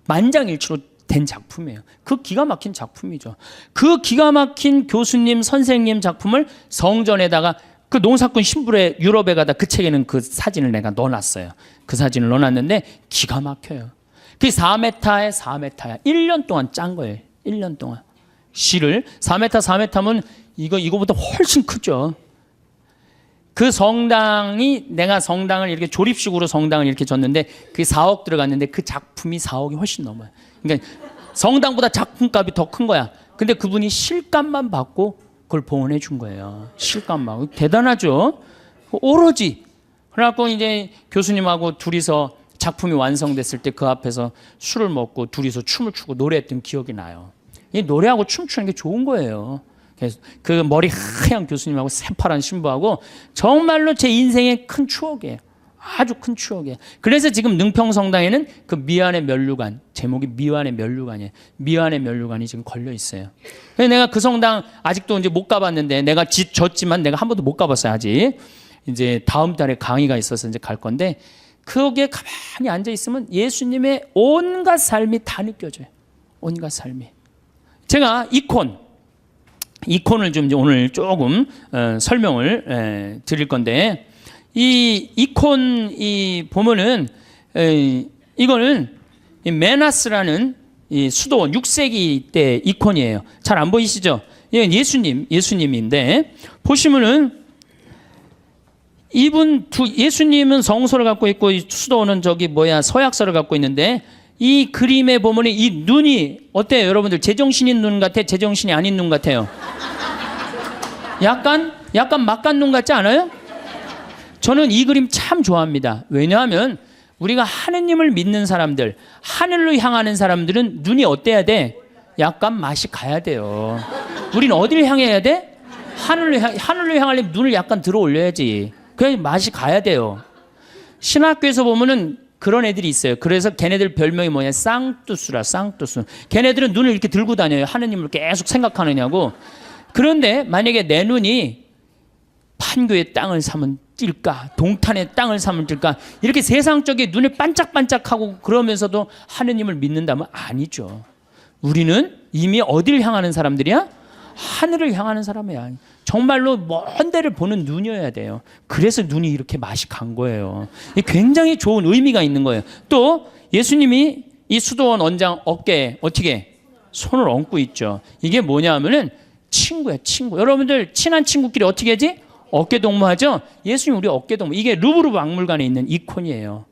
Speaker 1: 만장일치로 된 작품이에요. 그 기가 막힌 작품이죠. 그 기가 막힌 교수님 선생님 작품을 성전에다가 그 농사꾼 신부의 유럽에 가다 그 책에는 그 사진을 내가 넣어놨어요. 그 사진을 넣어놨는데 기가 막혀요. 그게 4m에 4m야. 1년 동안 짠 거예요. 1년 동안. 실을 4m면 이거보다 훨씬 크죠. 그 성당이 내가 성당을 이렇게 조립식으로 성당을 이렇게 줬는데 그게 4억 들어갔는데 그 작품이 4억이 훨씬 넘어요. 그러니까 성당보다 작품값이 더 큰 거야. 근데 그분이 실값만 받고 그걸 봉헌해 준 거예요. 실값만. 대단하죠. 오로지. 그래갖고 이제 교수님하고 둘이서 작품이 완성됐을 때 그 앞에서 술을 먹고 둘이서 춤을 추고 노래했던 기억이 나요. 이 노래하고 춤추는 게 좋은 거예요. 그래서 그 머리 하얀 교수님하고 새파란 신부하고 정말로 제 인생의 큰 추억이에요. 아주 큰 추억이에요. 그래서 지금 능평성당에는 그 미안의 면류관, 제목이 미안의 면류관이에요. 미안의 면류관이 지금 걸려 있어요. 그래서 내가 그 성당 아직도 이제 못 가봤는데, 내가 졌지만 내가 한 번도 못 가봤어요, 아직. 이제 다음 달에 강의가 있어서 이제 갈 건데, 거기에 가만히 앉아 있으면 예수님의 온갖 삶이 다 느껴져요. 온갖 삶이. 제가 이콘을 좀 오늘 조금 설명을 드릴 건데, 이 이콘 보면은 이거는 메나스라는 이 수도 6세기 때 이콘이에요. 잘 안 보이시죠? 이건 예수님인데, 보시면은 예수님은 성소를 갖고 있고 수도는 서약서를 갖고 있는데, 이 그림에 보면 이 눈이 어때요, 여러분들? 제정신인 눈 같아? 제정신이 아닌 눈 같아요? 약간 막간 눈 같지 않아요? 저는 이 그림 참 좋아합니다. 왜냐하면 우리가 하느님을 믿는 사람들, 하늘로 향하는 사람들은 눈이 어때야 돼? 약간 맛이 가야 돼요. 우리는 어디를 향해야 돼? 하늘로 향하려면 눈을 약간 들어 올려야지. 그래야 맛이 가야 돼요. 신학교에서 보면은 그런 애들이 있어요. 그래서 걔네들 별명이 뭐냐? 쌍뚜스라, 쌍뚜스. 걔네들은 눈을 이렇게 들고 다녀요. 하느님을 계속 생각하느냐고. 그런데 만약에 내 눈이 판교의 땅을 사면 뛸까, 동탄의 땅을 사면 뛸까, 이렇게 세상적인 눈에 반짝반짝하고 그러면서도 하느님을 믿는다면 아니죠. 우리는 이미 어디를 향하는 사람들이야? 하늘을 향하는 사람이야. 정말로 먼 데를 보는 눈이어야 돼요. 그래서 눈이 이렇게 맛이 간 거예요. 굉장히 좋은 의미가 있는 거예요. 또 예수님이 이 수도원 원장 어깨에 어떻게 손을 얹고 있죠. 이게 뭐냐 하면은 친구야, 친구. 여러분들 친한 친구끼리 어떻게 하지? 어깨 동무하죠? 예수님 우리 어깨 동무. 이게 루브르 박물관에 있는 이콘이에요.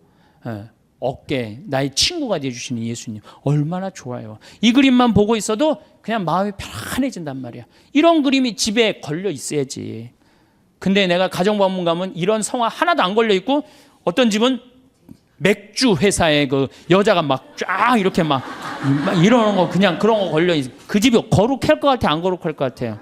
Speaker 1: 어깨, 나의 친구가 되어주시는 예수님. 얼마나 좋아요. 이 그림만 보고 있어도 그냥 마음이 편안해진단 말이야. 이런 그림이 집에 걸려 있어야지. 근데 내가 가정방문 가면 이런 성화 하나도 안 걸려 있고, 어떤 집은 맥주 회사에 그 여자가 막 쫙 이렇게 막 이러는 거, 그냥 그런 거 걸려 있어. 그 집이 거룩할 것 같아, 안 거룩할 것 같아요?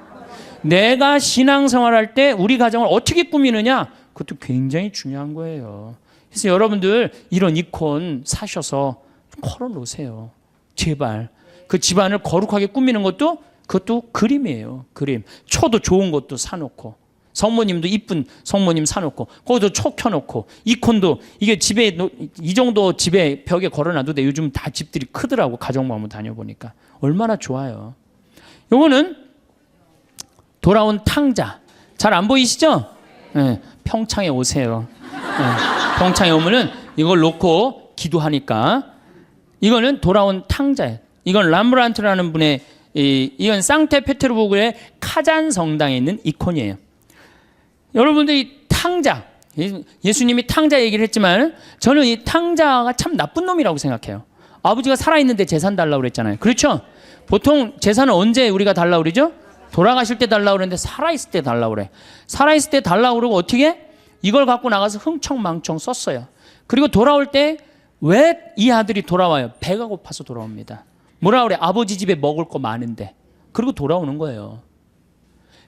Speaker 1: 내가 신앙생활할 때 우리 가정을 어떻게 꾸미느냐, 그것도 굉장히 중요한 거예요. 그래서 여러분들 이런 이콘 사셔서 걸어놓으세요. 제발. 그 집안을 거룩하게 꾸미는 그것도 그림이에요. 그림. 초도 좋은 것도 사놓고, 성모님도 이쁜 성모님 사놓고, 거기도 초 켜놓고, 이콘도 이게 집에 이 정도 집에 벽에 걸어놔도 돼. 요즘 다 집들이 크더라고. 가정방문 다녀보니까 얼마나 좋아요. 요거는 돌아온 탕자. 잘 안 보이시죠? 네, 평창에 오세요. 네, 평창에 오면은 이걸 놓고 기도하니까. 이거는 돌아온 탕자예요. 이건 람브란트라는 분의, 이건 상테페테르부르크의 카잔 성당에 있는 이콘이에요. 여러분들이 탕자, 예수님이 탕자 얘기를 했지만 저는 이 탕자가 참 나쁜 놈이라고 생각해요. 아버지가 살아있는데 재산 달라고 그랬잖아요. 그렇죠? 보통 재산은 언제 우리가 달라고 그러죠? 돌아가실 때 달라고 그러는데 살아있을 때 달라고 그래. 살아있을 때 달라고 그러고 어떻게? 이걸 갖고 나가서 흥청망청 썼어요. 그리고 돌아올 때 왜 이 아들이 돌아와요? 배가 고파서 돌아옵니다. 뭐라 그래? 아버지 집에 먹을 거 많은데. 그리고 돌아오는 거예요.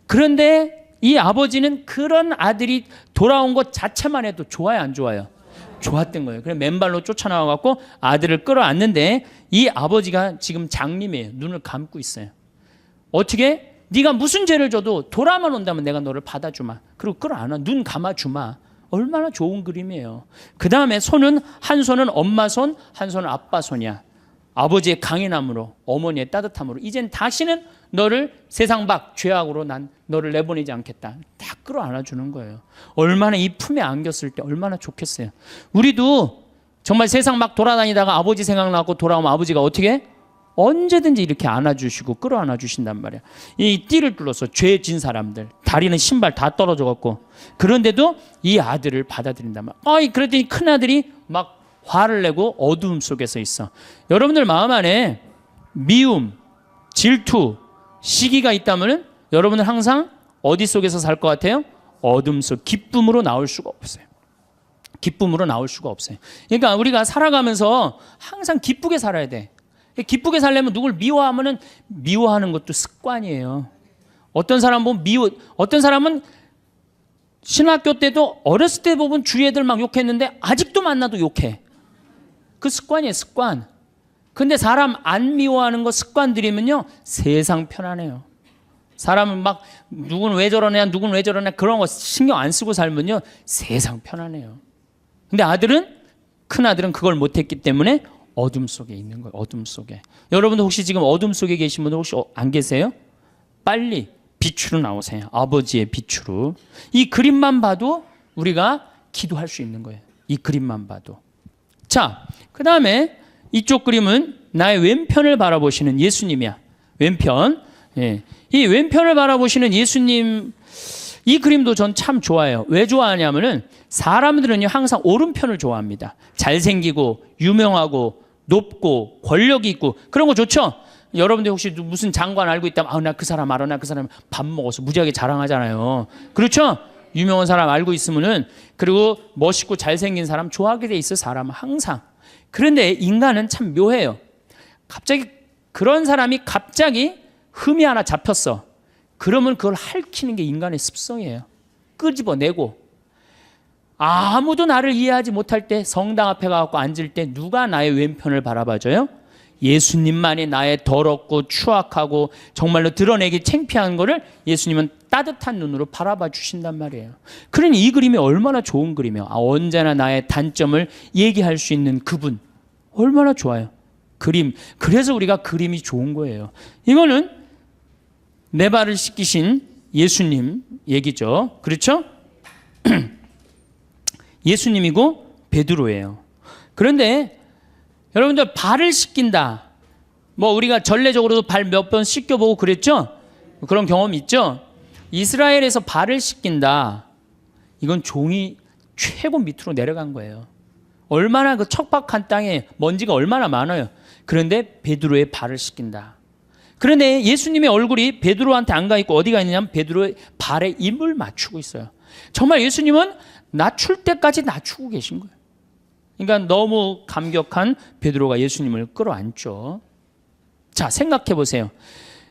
Speaker 1: 그런데 이 아버지는 그런 아들이 돌아온 것 자체만 해도 좋아요, 안 좋아요? 좋았던 거예요. 그래서 맨발로 쫓아나와갖고 아들을 끌어안는데, 이 아버지가 지금 장님이에요. 눈을 감고 있어요. 어떻게? 네가 무슨 죄를 져도 돌아만 온다면 내가 너를 받아주마. 그리고 끌어안아. 눈 감아주마. 얼마나 좋은 그림이에요. 그 다음에 손은, 한 손은 엄마 손, 한 손은 아빠 손이야. 아버지의 강인함으로, 어머니의 따뜻함으로, 이젠 다시는 너를 세상 밖 죄악으로 난 너를 내보내지 않겠다. 다 끌어안아주는 거예요. 얼마나 이 품에 안겼을 때 얼마나 좋겠어요. 우리도 정말 세상 막 돌아다니다가 아버지 생각나고 돌아오면 아버지가 어떻게 해? 언제든지 이렇게 안아주시고 끌어안아주신단 말이야. 이 띠를 뚫어서 죄 진 사람들, 다리는 신발 다 떨어져 갖고, 그런데도 이 아들을 받아들인단 말이야. 그랬더니 큰 아들이 막 화를 내고 어두움 속에서 있어. 여러분들 마음 안에 미움, 질투, 시기가 있다면 여러분은 항상 어디 속에서 살 것 같아요? 어둠 속. 기쁨으로 나올 수가 없어요. 기쁨으로 나올 수가 없어요. 그러니까 우리가 살아가면서 항상 기쁘게 살아야 돼. 기쁘게 살려면 누굴 미워하면은, 미워하는 것도 습관이에요. 어떤 사람 보면 어떤 사람은 신학교 때도 어렸을 때 보면 주위 애들 막 욕했는데 아직도 만나도 욕해. 그 습관이에요, 습관. 근데 사람 안 미워하는 거 습관 들이면요, 세상 편안해요. 사람은 막 누군 왜 저러냐, 누군 왜 저러냐 그런 거 신경 안 쓰고 살면요, 세상 편안해요. 근데 큰 아들은 그걸 못했기 때문에 어둠 속에 있는 거예요. 어둠 속에. 여러분도 혹시 지금 어둠 속에 계신 분들 혹시 안 계세요? 빨리 빛으로 나오세요. 아버지의 빛으로. 이 그림만 봐도 우리가 기도할 수 있는 거예요. 이 그림만 봐도. 자, 그 다음에 이쪽 그림은 나의 왼편을 바라보시는 예수님이야. 왼편. 예. 이 왼편을 바라보시는 예수님, 이 그림도 전 참 좋아해요. 왜 좋아하냐면은 사람들은요, 항상 오른편을 좋아합니다. 잘생기고, 유명하고, 높고, 권력이 있고, 그런 거 좋죠? 여러분들 혹시 무슨 장관 알고 있다면, 나 그 사람 알아, 나 그 사람 밥 먹어서 무지하게 자랑하잖아요. 그렇죠? 유명한 사람 알고 있으면은, 그리고 멋있고 잘생긴 사람 좋아하게 돼 있어, 사람은 항상. 그런데 인간은 참 묘해요. 갑자기 그런 사람이 갑자기 흠이 하나 잡혔어. 그러면 그걸 핥히는 게 인간의 습성이에요. 끄집어내고. 아무도 나를 이해하지 못할 때 성당 앞에 가서 앉을 때 누가 나의 왼편을 바라봐줘요? 예수님만이 나의 더럽고 추악하고 정말로 드러내기 창피한 거를 예수님은 따뜻한 눈으로 바라봐 주신단 말이에요. 그러니 이 그림이 얼마나 좋은 그림이에요. 언제나 나의 단점을 얘기할 수 있는 그분. 얼마나 좋아요. 그림. 그래서 우리가 그림이 좋은 거예요. 이거는 내 발을 씻기신 예수님 얘기죠. 그렇죠? 예수님이고 베드로예요. 그런데 여러분들 발을 씻긴다. 뭐 우리가 전례적으로도 발 몇 번 씻겨보고 그랬죠? 그런 경험 있죠? 이스라엘에서 발을 씻긴다. 이건 종이 최고 밑으로 내려간 거예요. 얼마나 그 척박한 땅에 먼지가 얼마나 많아요. 그런데 베드로의 발을 씻긴다. 그런데 예수님의 얼굴이 베드로한테 안 가 있고 어디가 있느냐면 베드로의 발에 입을 맞추고 있어요. 정말 예수님은 낮출 때까지 낮추고 계신 거예요. 그러니까 너무 감격한 베드로가 예수님을 끌어안죠. 자, 생각해 보세요.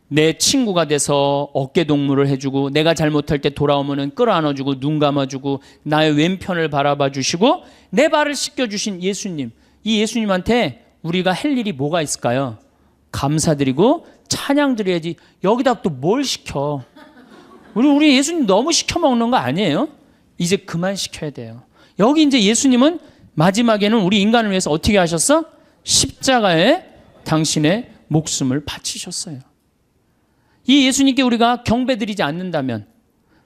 Speaker 1: 내 친구가 돼서 어깨 동무를 해주고 내가 잘못할 때 돌아오면 끌어안아주고 눈 감아주고 나의 왼편을 바라봐 주시고 내 발을 씻겨주신 예수님. 이 예수님한테 우리가 할 일이 뭐가 있을까요? 감사드리고 찬양 드려야지. 여기다 또 뭘 시켜? 우리 예수님 너무 시켜 먹는 거 아니에요? 이제 그만 시켜야 돼요. 여기 이제 예수님은 마지막에는 우리 인간을 위해서 어떻게 하셨어? 십자가에 당신의 목숨을 바치셨어요. 이 예수님께 우리가 경배드리지 않는다면,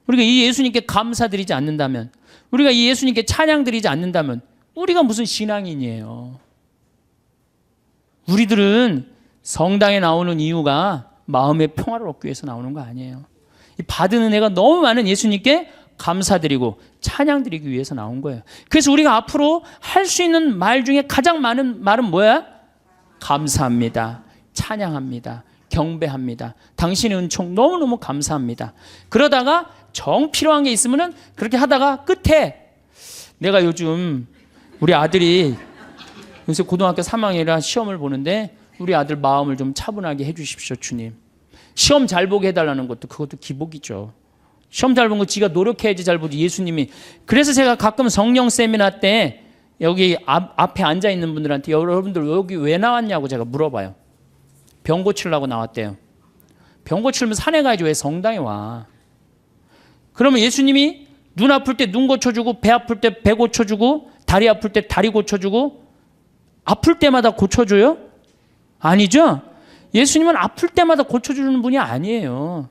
Speaker 1: 우리가 이 예수님께 감사드리지 않는다면, 우리가 이 예수님께 찬양드리지 않는다면 우리가 무슨 신앙인이에요. 우리들은 성당에 나오는 이유가 마음의 평화를 얻기 위해서 나오는 거 아니에요. 이 받은 은혜가 너무 많은 예수님께 감사드리고 찬양드리기 위해서 나온 거예요. 그래서 우리가 앞으로 할 수 있는 말 중에 가장 많은 말은 뭐야? 감사합니다. 찬양합니다. 경배합니다. 당신의 은총 너무너무 감사합니다. 그러다가 정 필요한 게 있으면은 그렇게 하다가 끝에 내가 요즘 우리 아들이 요새 고등학교 3학년이라 시험을 보는데 우리 아들 마음을 좀 차분하게 해주십시오, 주님. 시험 잘 보게 해달라는 것도 그것도 기복이죠. 시험 잘 본 거 지가 노력해야지 잘 보지 예수님이. 그래서 제가 가끔 성령 세미나 때 여기 앞에 앉아 있는 분들한테 여러분들 여기 왜 나왔냐고 제가 물어봐요. 병 고치려고 나왔대요. 병 고치려면 산에 가야지 왜 성당에 와. 그러면 예수님이 눈 아플 때 눈 고쳐주고 배 아플 때 배 고쳐주고 다리 아플 때 다리 고쳐주고 아플 때마다 고쳐줘요? 아니죠? 예수님은 아플 때마다 고쳐주는 분이 아니에요.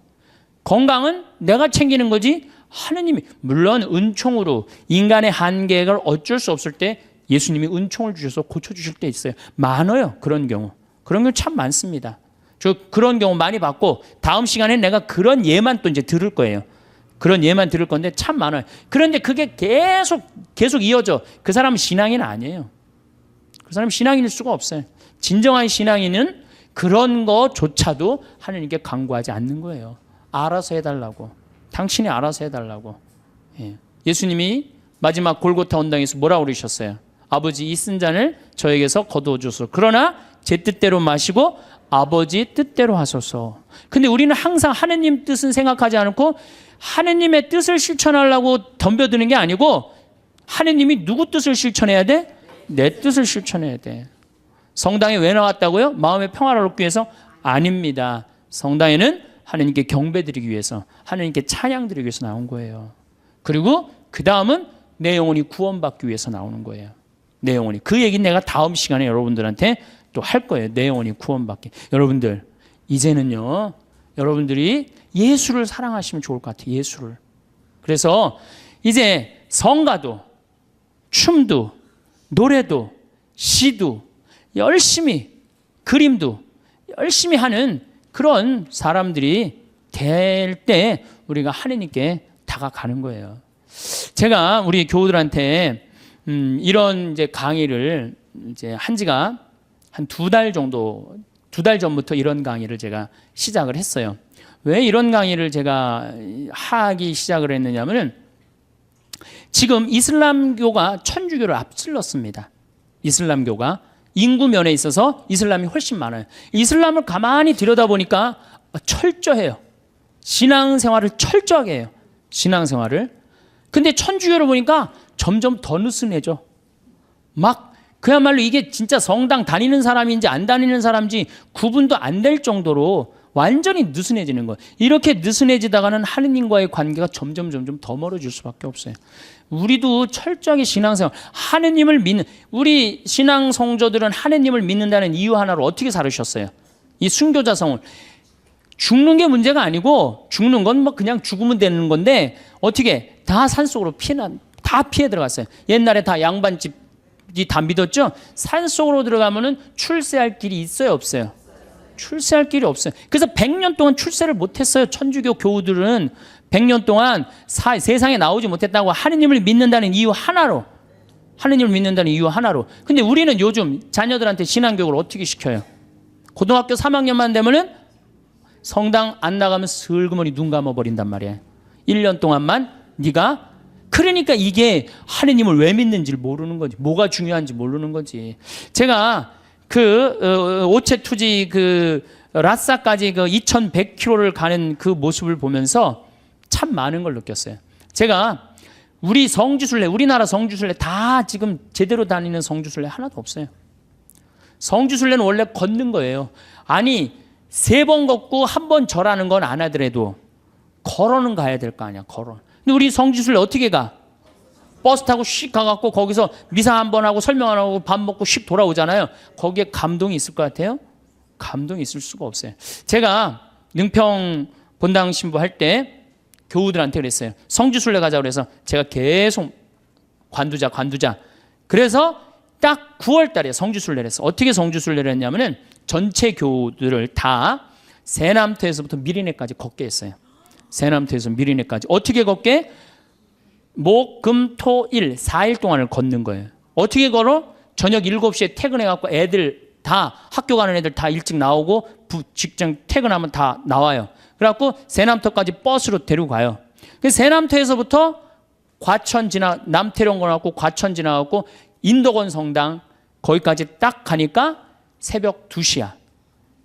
Speaker 1: 건강은 내가 챙기는 거지 하느님이. 물론 은총으로 인간의 한계가 어쩔 수 없을 때 예수님이 은총을 주셔서 고쳐주실 때 있어요. 많아요. 그런 경우. 그런 경우 참 많습니다. 저 그런 경우 많이 봤고 다음 시간에 내가 그런 예만 또 이제 들을 거예요. 그런 예만 들을 건데 참 많아요. 그런데 그게 계속 이어져. 그 사람은 신앙인 아니에요. 그 사람은 신앙인일 수가 없어요. 진정한 신앙인은 그런 거조차도 하나님께 간구하지 않는 거예요. 알아서 해달라고. 당신이 알아서 해달라고. 예. 예수님이 마지막 골고타 언당에서 뭐라고 그러셨어요? 아버지 이 쓴 잔을 저에게서 거두어 주소서. 그러나 제 뜻대로 마시고 아버지 뜻대로 하소서. 근데 우리는 항상 하느님 뜻은 생각하지 않고 하느님의 뜻을 실천하려고 덤벼드는 게 아니고 하느님이 누구 뜻을 실천해야 돼? 내 뜻을 실천해야 돼. 성당에 왜 나왔다고요? 마음의 평화를 얻기 위해서? 아닙니다. 성당에는 하느님께 경배드리기 위해서, 하느님께 찬양드리기 위해서 나온 거예요. 그리고 그 다음은 내 영혼이 구원받기 위해서 나오는 거예요. 내 영혼이. 그 얘기는 내가 다음 시간에 여러분들한테 또 할 거예요. 내 영혼이 구원받기. 여러분들 이제는요, 여러분들이 예수를 사랑하시면 좋을 것 같아요. 예수를. 그래서 이제 성가도 춤도 노래도 시도 열심히, 그림도 열심히 하는 그런 사람들이 될 때 우리가 하느님께 다가가는 거예요. 제가 우리 교우들한테 이런 이제 강의를 이제 한 지가 한 2달 정도, 2달 전부터 이런 강의를 제가 시작을 했어요. 왜 이런 강의를 제가 하기 시작을 했느냐면은 지금 이슬람교가 천주교를 앞질렀습니다. 이슬람교가 인구 면에 있어서 이슬람이 훨씬 많아요. 이슬람을 가만히 들여다보니까 철저해요. 신앙생활을 철저하게 해요. 신앙생활을. 근데 천주교를 보니까 점점 더 느슨해져. 막 그야말로 이게 진짜 성당 다니는 사람인지 안 다니는 사람인지 구분도 안 될 정도로 완전히 느슨해지는 거예요. 이렇게 느슨해지다가는 하느님과의 관계가 점점 더 멀어질 수밖에 없어요. 우리도 철저하게 신앙생활, 하느님을 믿는, 우리 신앙 성도들은 하느님을 믿는다는 이유 하나로 어떻게 살으셨어요? 이 순교자성을. 죽는 게 문제가 아니고, 죽는 건 뭐 그냥 죽으면 되는 건데 어떻게 다 산속으로 다 피해 들어갔어요. 옛날에 다 양반집이 다 믿었죠? 산속으로 들어가면은 출세할 길이 있어요, 없어요? 출세할 길이 없어요. 그래서 100년 동안 출세를 못했어요. 천주교 교우들은 100년 동안 세상에 나오지 못했다고, 하느님을 믿는다는 이유 하나로. 하느님을 믿는다는 이유 하나로. 근데 우리는 요즘 자녀들한테 신앙교육을 어떻게 시켜요? 고등학교 3학년만 되면은 성당 안 나가면 슬그머니 눈 감아버린단 말이에요. 1년 동안만 네가. 그러니까 이게 하느님을 왜 믿는지를 모르는 거지. 뭐가 중요한지 모르는 거지. 제가 오체 투지 라싸까지 2100km를 가는 그 모습을 보면서 참 많은 걸 느꼈어요. 제가 우리나라 성지순례 다 지금 제대로 다니는 성지순례 하나도 없어요. 성지순례는 원래 걷는 거예요. 아니 3번 걷고 1번 절하는 건 안 하더라도 걸어는 가야 될 거 아니야. 걸어. 근데 우리 성지순례 어떻게 가? 버스 타고 씩 가갖고 거기서 미사 한번 하고 설명 안 하고 밥 먹고 씩 돌아오잖아요. 거기에 감동이 있을 것 같아요? 감동이 있을 수가 없어요. 제가 능평 본당 신부 할 때 교우들한테 그랬어요. 성지순례 가자고 그래서 제가 계속 관두자. 그래서 딱 9월 달에 성지순례를 했어. 어떻게 성지순례를 했냐면은 전체 교우들을 다 세남터에서부터 미리네까지 걷게 했어요. 세남터에서 미리네까지. 어떻게 걷게? 목, 금, 토, 일 4일 동안을 걷는 거예요. 어떻게 걸어? 저녁 7시에 퇴근해갖고 애들 다, 학교 가는 애들 다 일찍 나오고 직장 퇴근하면 다 나와요. 그래갖고 세남터까지 버스로 데리고 가요. 그래서 세남터에서부터 남태령 가갖고 과천 지나갖고 인덕원 성당 거기까지 딱 가니까 새벽 2시야.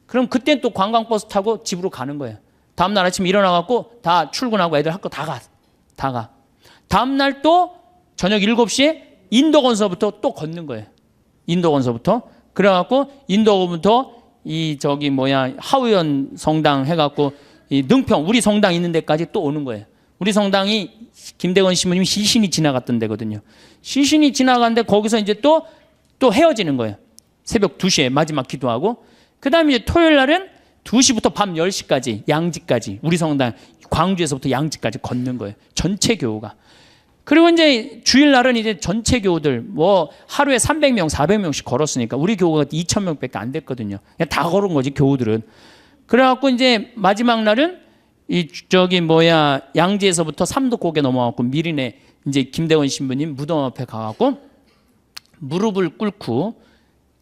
Speaker 1: 그럼 그때 또 관광버스 타고 집으로 가는 거예요. 다음날 아침 일어나갖고 다 출근하고 애들 학교 다 가. 다음날 또 저녁 7시에 인덕원서부터 또 걷는 거예요. 인덕원서부터. 그래갖고 인덕원부터 하우연 성당 해갖고 이 능평, 우리 성당 있는 데까지 또 오는 거예요. 우리 성당이 김대건 신부님 시신이 지나갔던 데거든요. 시신이 지나갔는데 거기서 이제 또 헤어지는 거예요. 새벽 2시에 마지막 기도하고. 그 다음에 이제 토요일 날은 2시부터 밤 10시까지 양지까지, 우리 성당 광주에서부터 양지까지 걷는 거예요. 전체 교우가. 그리고 이제 주일날은 이제 전체 교우들 하루에 300명, 400명씩 걸었으니까 우리 교우가 2,000명밖에 안 됐거든요. 그냥 다 걸은 거지 교우들은. 그래갖고 이제 마지막 날은 양지에서부터 삼도고개 넘어가고 미리네 이제 김대원 신부님 무덤 앞에 가갖고 무릎을 꿇고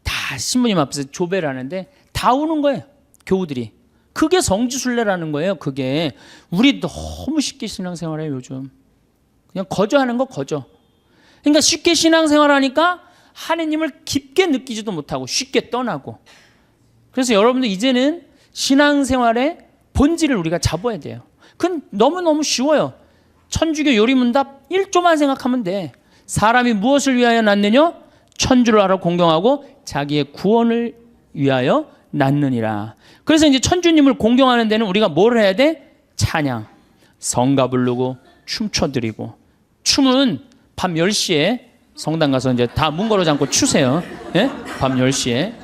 Speaker 1: 다 신부님 앞에서 조배를 하는데 다 우는 거예요. 교우들이. 그게 성지순례라는 거예요. 그게. 우리 너무 쉽게 신앙생활해요 요즘. 그냥 거저하는 거 거저. 그러니까 쉽게 신앙생활하니까 하느님을 깊게 느끼지도 못하고 쉽게 떠나고. 그래서 여러분들 이제는 신앙생활의 본질을 우리가 잡아야 돼요. 그건 너무너무 쉬워요. 천주교 요리문답 1조만 생각하면 돼. 사람이 무엇을 위하여 낳느냐? 천주를 알아 공경하고 자기의 구원을 위하여 낳느니라. 그래서 이제 천주님을 공경하는 데는 우리가 뭘 해야 돼? 찬양, 성가 부르고 춤춰드리고. 춤은 밤 10시에 성당 가서 이제 다 문 걸어 잠고 추세요. 예? 밤 10시에. 예.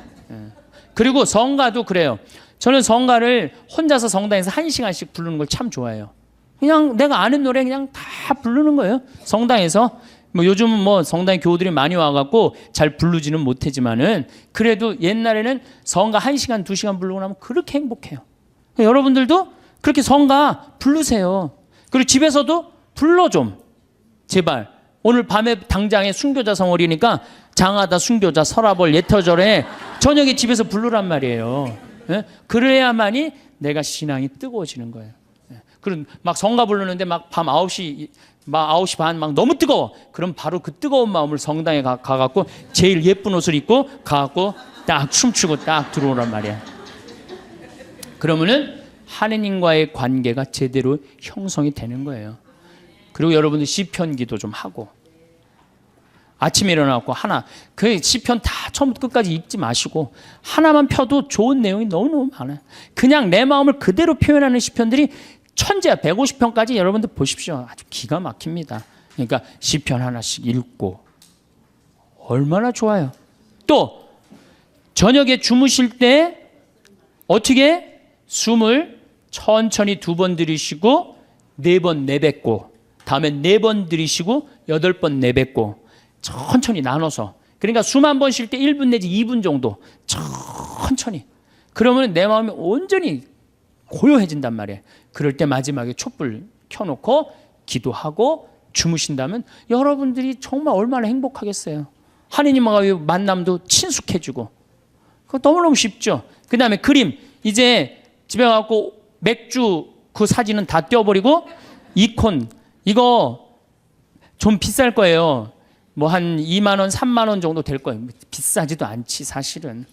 Speaker 1: 그리고 성가도 그래요. 저는 성가를 혼자서 성당에서 1시간씩 부르는 걸 참 좋아해요. 그냥 내가 아는 노래 그냥 다 부르는 거예요. 성당에서. 뭐 요즘은 뭐 성당 교우들이 많이 와갖고 잘 부르지는 못하지만은 그래도 옛날에는 성가 1시간, 2시간 부르고 나면 그렇게 행복해요. 여러분들도 그렇게 성가 부르세요. 그리고 집에서도 불러 좀. 제발. 오늘 밤에 당장에 순교자 성월이니까 장하다 순교자 설아벌 예터절에 저녁에 집에서 부르란 말이에요. 예? 그래야만이 내가 신앙이 뜨거워지는 거예요. 예. 그럼 막 성가 부르는데 막 밤 9시 막 9시 반 막 너무 뜨거워. 그럼 바로 그 뜨거운 마음을 성당에 가갖고 제일 예쁜 옷을 입고 가갖고 딱 춤추고 딱 들어오란 말이야. 그러면은 하느님과의 관계가 제대로 형성이 되는 거예요. 그리고 여러분들 시편 기도 좀 하고 아침에 일어나고 하나 그 시편 다 처음부터 끝까지 읽지 마시고 하나만 펴도 좋은 내용이 너무너무 많아요. 그냥 내 마음을 그대로 표현하는 시편들이 천재야. 150편까지 여러분들 보십시오. 아주 기가 막힙니다. 그러니까 시편 하나씩 읽고 얼마나 좋아요. 또 저녁에 주무실 때 어떻게 숨을 천천히 2번 들이쉬고 4번 내뱉고 다음에 4번 들이쉬고 8번 내뱉고 천천히 나눠서 그러니까 숨 한 번 쉴 때 1분 내지 2분 정도 천천히 그러면 내 마음이 온전히 고요해진단 말이에요. 그럴 때 마지막에 촛불 켜놓고 기도하고 주무신다면 여러분들이 정말 얼마나 행복하겠어요. 하느님과의 만남도 친숙해지고 그거 너무너무 쉽죠. 그 다음에 그림 이제 집에 가고 맥주 그 사진은 다 떼어버리고 이콘 이거 좀 비쌀 거예요. 뭐 한 2만 원, 3만 원 정도 될 거예요. 비싸지도 않지 사실은.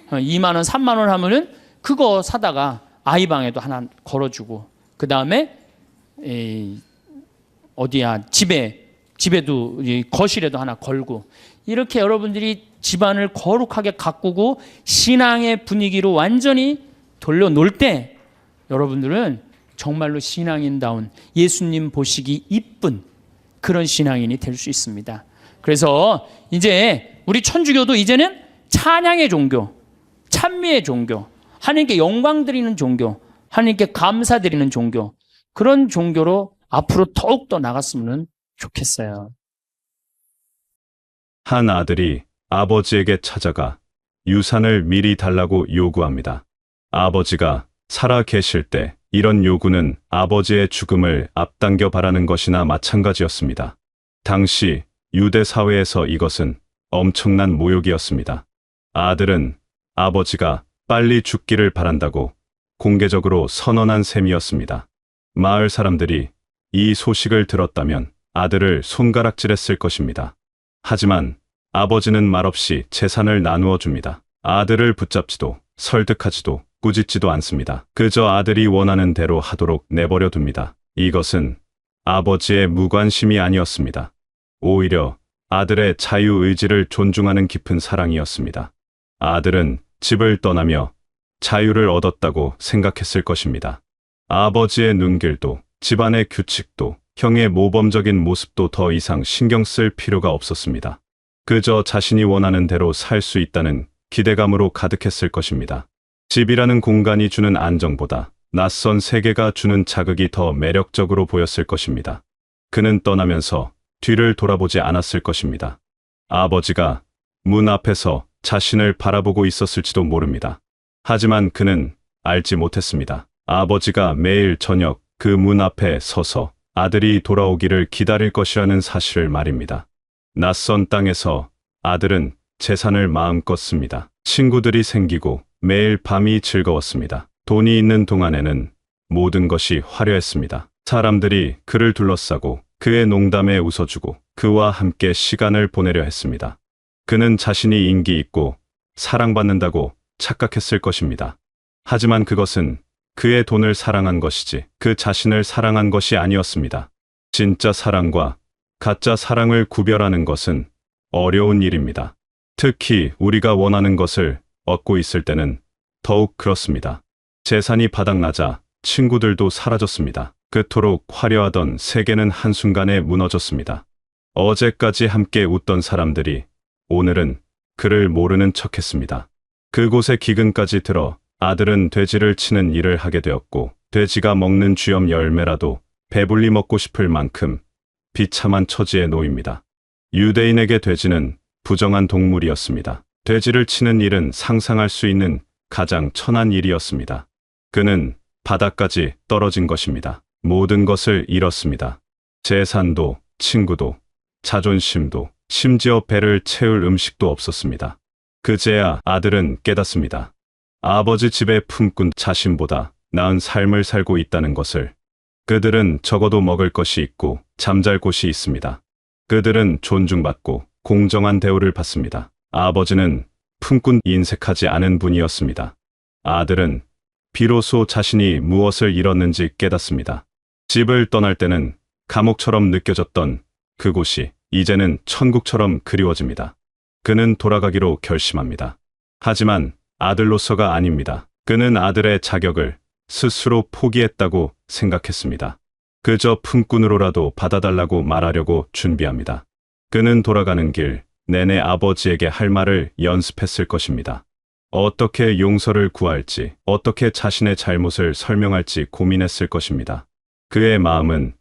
Speaker 1: 2만 원, 3만 원 하면은 그거 사다가 아이 방에도 하나 걸어주고 그 다음에 어디야 집에도 거실에도 하나 걸고 이렇게 여러분들이 집안을 거룩하게 가꾸고 신앙의 분위기로 완전히 돌려놓을 때 여러분들은 정말로 신앙인다운 예수님 보시기 이쁜 그런 신앙인이 될 수 있습니다. 그래서 이제 우리 천주교도 이제는 찬양의 종교, 찬미의 종교, 하나님께 영광 드리는 종교, 하나님께 감사 드리는 종교 그런 종교로 앞으로 더욱더 나갔으면 좋겠어요.
Speaker 2: 한 아들이 아버지에게 찾아가 유산을 미리 달라고 요구합니다. 아버지가 살아 계실 때 이런 요구는 아버지의 죽음을 앞당겨 바라는 것이나 마찬가지였습니다. 당시 유대 사회에서 이것은 엄청난 모욕이었습니다. 아들은 아버지가 빨리 죽기를 바란다고 공개적으로 선언한 셈이었습니다. 마을 사람들이 이 소식을 들었다면 아들을 손가락질했을 것입니다. 하지만 아버지는 말없이 재산을 나누어 줍니다. 아들을 붙잡지도 설득하지도 꾸짖지도 않습니다. 그저 아들이 원하는 대로 하도록 내버려 둡니다. 이것은 아버지의 무관심이 아니었습니다. 오히려 아들의 자유의지를 존중하는 깊은 사랑이었습니다. 아들은 집을 떠나며 자유를 얻었다고 생각했을 것입니다. 아버지의 눈길도 집안의 규칙도 형의 모범적인 모습도 더 이상 신경 쓸 필요가 없었습니다. 그저 자신이 원하는 대로 살 수 있다는 기대감으로 가득했을 것입니다. 집이라는 공간이 주는 안정보다 낯선 세계가 주는 자극이 더 매력적으로 보였을 것입니다. 그는 떠나면서 뒤를 돌아보지 않았을 것입니다. 아버지가 문 앞에서 자신을 바라보고 있었을지도 모릅니다. 하지만 그는 알지 못했습니다. 아버지가 매일 저녁 그 문 앞에 서서 아들이 돌아오기를 기다릴 것이라는 사실을 말입니다. 낯선 땅에서 아들은 재산을 마음껏 씁니다. 친구들이 생기고 매일 밤이 즐거웠습니다. 돈이 있는 동안에는 모든 것이 화려했습니다. 사람들이 그를 둘러싸고 그의 농담에 웃어주고 그와 함께 시간을 보내려 했습니다. 그는 자신이 인기 있고 사랑받는다고 착각했을 것입니다. 하지만 그것은 그의 돈을 사랑한 것이지 그 자신을 사랑한 것이 아니었습니다. 진짜 사랑과 가짜 사랑을 구별하는 것은 어려운 일입니다. 특히 우리가 원하는 것을 얻고 있을 때는 더욱 그렇습니다. 재산이 바닥나자 친구들도 사라졌습니다. 그토록 화려하던 세계는 한순간에 무너졌습니다. 어제까지 함께 웃던 사람들이 오늘은 그를 모르는 척했습니다. 그곳에 기근까지 들어 아들은 돼지를 치는 일을 하게 되었고, 돼지가 먹는 쥐염 열매라도 배불리 먹고 싶을 만큼 비참한 처지에 놓입니다. 유대인에게 돼지는 부정한 동물이었습니다. 돼지를 치는 일은 상상할 수 있는 가장 천한 일이었습니다. 그는 바닥까지 떨어진 것입니다. 모든 것을 잃었습니다. 재산도, 친구도, 자존심도, 심지어 배를 채울 음식도 없었습니다. 그제야 아들은 깨닫습니다. 아버지 집에 품꾼 자신보다 나은 삶을 살고 있다는 것을. 그들은 적어도 먹을 것이 있고 잠잘 곳이 있습니다. 그들은 존중받고 공정한 대우를 받습니다. 아버지는 품꾼 인색하지 않은 분이었습니다. 아들은 비로소 자신이 무엇을 잃었는지 깨닫습니다. 집을 떠날 때는 감옥처럼 느껴졌던 그곳이 이제는 천국처럼 그리워집니다. 그는 돌아가기로 결심합니다. 하지만 아들로서가 아닙니다. 그는 아들의 자격을 스스로 포기했다고 생각했습니다. 그저 품꾼으로라도 받아달라고 말하려고 준비합니다. 그는 돌아가는 길 내내 아버지에게 할 말을 연습했을 것입니다. 어떻게 용서를 구할지, 어떻게 자신의 잘못을 설명할지 고민했을 것입니다. 그의 마음은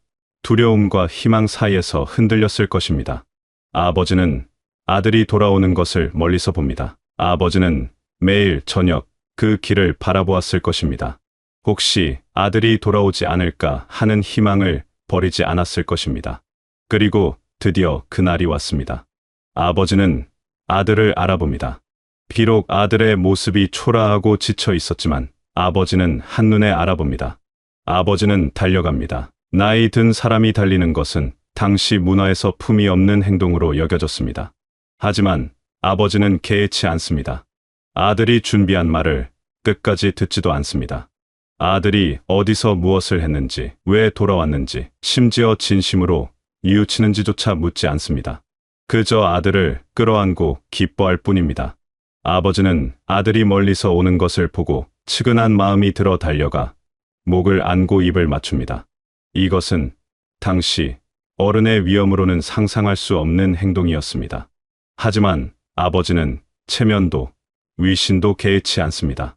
Speaker 2: 두려움과 희망 사이에서 흔들렸을 것입니다. 아버지는 아들이 돌아오는 것을 멀리서 봅니다. 아버지는 매일 저녁 그 길을 바라보았을 것입니다. 혹시 아들이 돌아오지 않을까 하는 희망을 버리지 않았을 것입니다. 그리고 드디어 그날이 왔습니다. 아버지는 아들을 알아봅니다. 비록 아들의 모습이 초라하고 지쳐 있었지만 아버지는 한눈에 알아봅니다. 아버지는 달려갑니다. 나이 든 사람이 달리는 것은 당시 문화에서 품이 없는 행동으로 여겨졌습니다. 하지만 아버지는 개의치 않습니다. 아들이 준비한 말을 끝까지 듣지도 않습니다. 아들이 어디서 무엇을 했는지, 왜 돌아왔는지, 심지어 진심으로 뉘우치는지조차 묻지 않습니다. 그저 아들을 끌어안고 기뻐할 뿐입니다. 아버지는 아들이 멀리서 오는 것을 보고 측은한 마음이 들어 달려가 목을 안고 입을 맞춥니다. 이것은 당시 어른의 위엄으로는 상상할 수 없는 행동이었습니다. 하지만 아버지는 체면도 위신도 개의치 않습니다.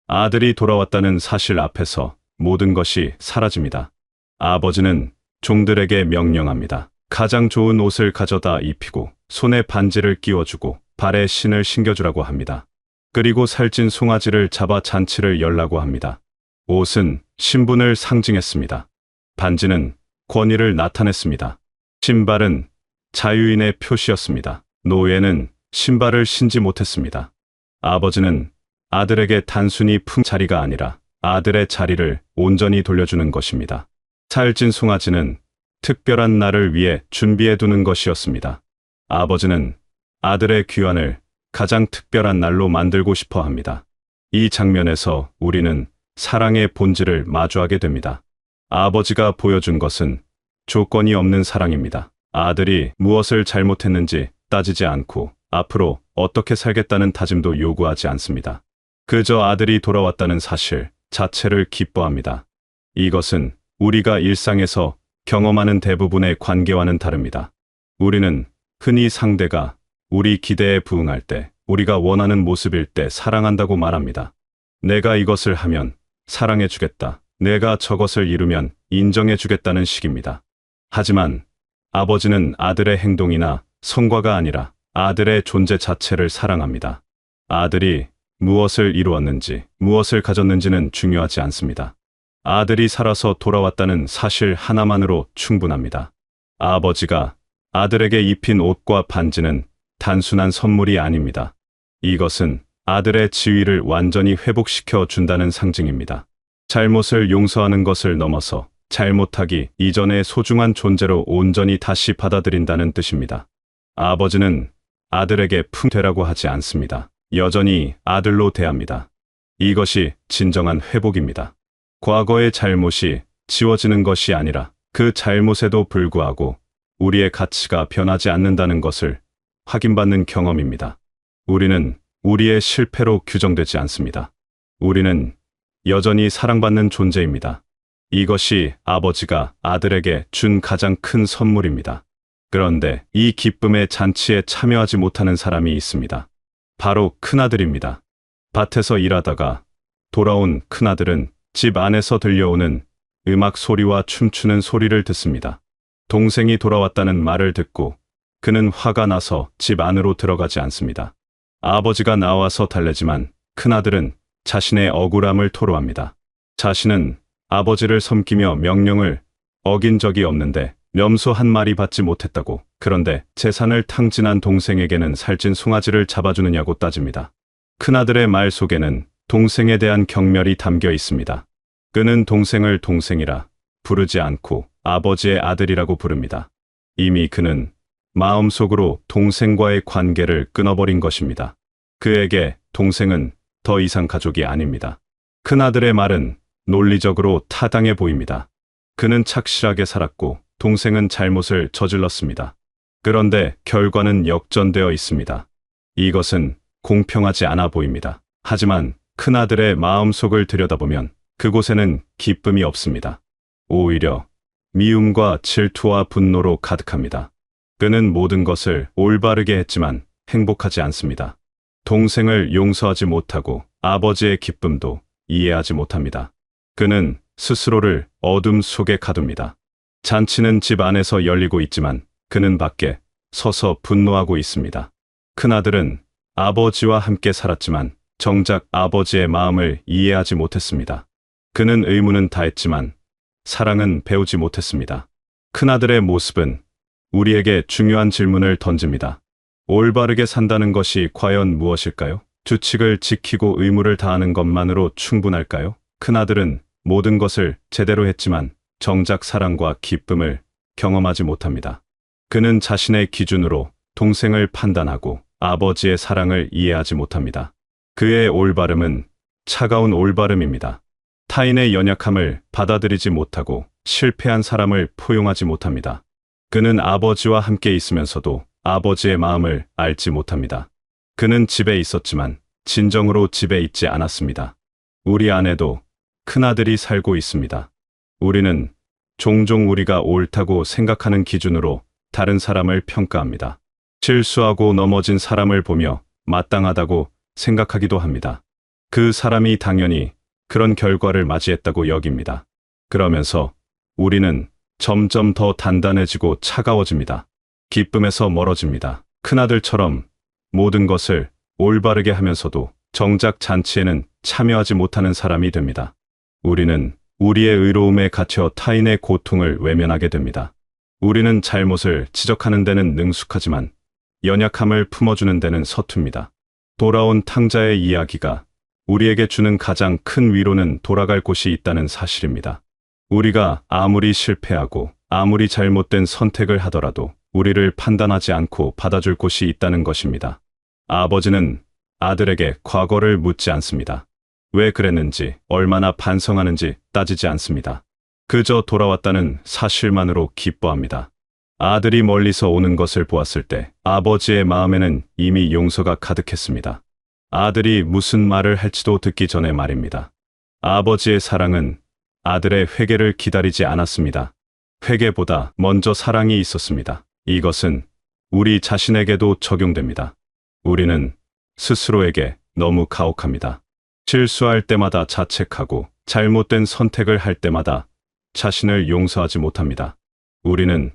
Speaker 2: 아들이 돌아왔다는 사실 앞에서 모든 것이 사라집니다. 아버지는 종들에게 명령합니다. 가장 좋은 옷을 가져다 입히고 손에 반지를 끼워주고 발에 신을 신겨주라고 합니다. 그리고 살찐 송아지를 잡아 잔치를 열라고 합니다. 옷은 신분을 상징했습니다. 반지는 권위를 나타냈습니다. 신발은 자유인의 표시였습니다. 노예는 신발을 신지 못했습니다. 아버지는 아들에게 단순히 자리가 아니라 아들의 자리를 온전히 돌려주는 것입니다. 살찐 송아지는 특별한 날을 위해 준비해두는 것이었습니다. 아버지는 아들의 귀환을 가장 특별한 날로 만들고 싶어 합니다. 이 장면에서 우리는 사랑의 본질을 마주하게 됩니다. 아버지가 보여준 것은 조건이 없는 사랑입니다. 아들이 무엇을 잘못했는지 따지지 않고 앞으로 어떻게 살겠다는 다짐도 요구하지 않습니다. 그저 아들이 돌아왔다는 사실 자체를 기뻐합니다. 이것은 우리가 일상에서 경험하는 대부분의 관계와는 다릅니다. 우리는 흔히 상대가 우리 기대에 부응할 때, 우리가 원하는 모습일 때 사랑한다고 말합니다. 내가 이것을 하면 사랑해주겠다. 내가 저것을 이루면 인정해주겠다는 식입니다. 하지만 아버지는 아들의 행동이나 성과가 아니라 아들의 존재 자체를 사랑합니다. 아들이 무엇을 이루었는지, 무엇을 가졌는지는 중요하지 않습니다. 아들이 살아서 돌아왔다는 사실 하나만으로 충분합니다. 아버지가 아들에게 입힌 옷과 반지는 단순한 선물이 아닙니다. 이것은 아들의 지위를 완전히 회복시켜 준다는 상징입니다. 잘못을 용서하는 것을 넘어서 잘못하기 이전의 소중한 존재로 온전히 다시 받아들인다는 뜻입니다. 아버지는 아들에게 되라고 하지 않습니다. 여전히 아들로 대합니다. 이것이 진정한 회복입니다. 과거의 잘못이 지워지는 것이 아니라 그 잘못에도 불구하고 우리의 가치가 변하지 않는다는 것을 확인받는 경험입니다. 우리는 우리의 실패로 규정되지 않습니다. 우리는 여전히 사랑받는 존재입니다. 이것이 아버지가 아들에게 준 가장 큰 선물입니다. 그런데 이 기쁨의 잔치에 참여하지 못하는 사람이 있습니다. 바로 큰아들입니다. 밭에서 일하다가 돌아온 큰아들은 집 안에서 들려오는 음악 소리와 춤추는 소리를 듣습니다. 동생이 돌아왔다는 말을 듣고 그는 화가 나서 집 안으로 들어가지 않습니다. 아버지가 나와서 달래지만 큰아들은 자신의 억울함을 토로합니다. 자신은 아버지를 섬기며 명령을 어긴 적이 없는데 염소 한 마리 받지 못했다고, 그런데 재산을 탕진한 동생에게는 살찐 송아지를 잡아주느냐고 따집니다. 큰아들의 말 속에는 동생에 대한 경멸이 담겨 있습니다. 그는 동생을 동생이라 부르지 않고 아버지의 아들이라고 부릅니다. 이미 그는 마음속으로 동생과의 관계를 끊어버린 것입니다. 그에게 동생은 더 이상 가족이 아닙니다. 큰아들의 말은 논리적으로 타당해 보입니다. 그는 착실하게 살았고 동생은 잘못을 저질렀습니다. 그런데 결과는 역전되어 있습니다. 이것은 공평하지 않아 보입니다. 하지만 큰아들의 마음속을 들여다보면 그곳에는 기쁨이 없습니다. 오히려 미움과 질투와 분노로 가득합니다. 그는 모든 것을 올바르게 했지만 행복하지 않습니다. 동생을 용서하지 못하고 아버지의 기쁨도 이해하지 못합니다. 그는 스스로를 어둠 속에 가둡니다. 잔치는 집 안에서 열리고 있지만 그는 밖에 서서 분노하고 있습니다. 큰아들은 아버지와 함께 살았지만 정작 아버지의 마음을 이해하지 못했습니다. 그는 의무는 다했지만 사랑은 배우지 못했습니다. 큰아들의 모습은 우리에게 중요한 질문을 던집니다. 올바르게 산다는 것이 과연 무엇일까요? 규칙을 지키고 의무를 다하는 것만으로 충분할까요? 큰아들은 모든 것을 제대로 했지만 정작 사랑과 기쁨을 경험하지 못합니다. 그는 자신의 기준으로 동생을 판단하고 아버지의 사랑을 이해하지 못합니다. 그의 올바름은 차가운 올바름입니다. 타인의 연약함을 받아들이지 못하고 실패한 사람을 포용하지 못합니다. 그는 아버지와 함께 있으면서도 아버지의 마음을 알지 못합니다. 그는 집에 있었지만 진정으로 집에 있지 않았습니다. 우리 안에도 큰아들이 살고 있습니다. 우리는 종종 우리가 옳다고 생각하는 기준으로 다른 사람을 평가합니다. 실수하고 넘어진 사람을 보며 마땅하다고 생각하기도 합니다. 그 사람이 당연히 그런 결과를 맞이했다고 여깁니다. 그러면서 우리는 점점 더 단단해지고 차가워집니다. 기쁨에서 멀어집니다. 큰아들처럼 모든 것을 올바르게 하면서도 정작 잔치에는 참여하지 못하는 사람이 됩니다. 우리는 우리의 의로움에 갇혀 타인의 고통을 외면하게 됩니다. 우리는 잘못을 지적하는 데는 능숙하지만 연약함을 품어주는 데는 서툽니다. 돌아온 탕자의 이야기가 우리에게 주는 가장 큰 위로는 돌아갈 곳이 있다는 사실입니다. 우리가 아무리 실패하고 아무리 잘못된 선택을 하더라도 우리를 판단하지 않고 받아줄 곳이 있다는 것입니다. 아버지는 아들에게 과거를 묻지 않습니다. 왜 그랬는지, 얼마나 반성하는지 따지지 않습니다. 그저 돌아왔다는 사실만으로 기뻐합니다. 아들이 멀리서 오는 것을 보았을 때 아버지의 마음에는 이미 용서가 가득했습니다. 아들이 무슨 말을 할지도 듣기 전에 말입니다. 아버지의 사랑은 아들의 회개를 기다리지 않았습니다. 회개보다 먼저 사랑이 있었습니다. 이것은 우리 자신에게도 적용됩니다. 우리는 스스로에게 너무 가혹합니다. 실수할 때마다 자책하고 잘못된 선택을 할 때마다 자신을 용서하지 못합니다. 우리는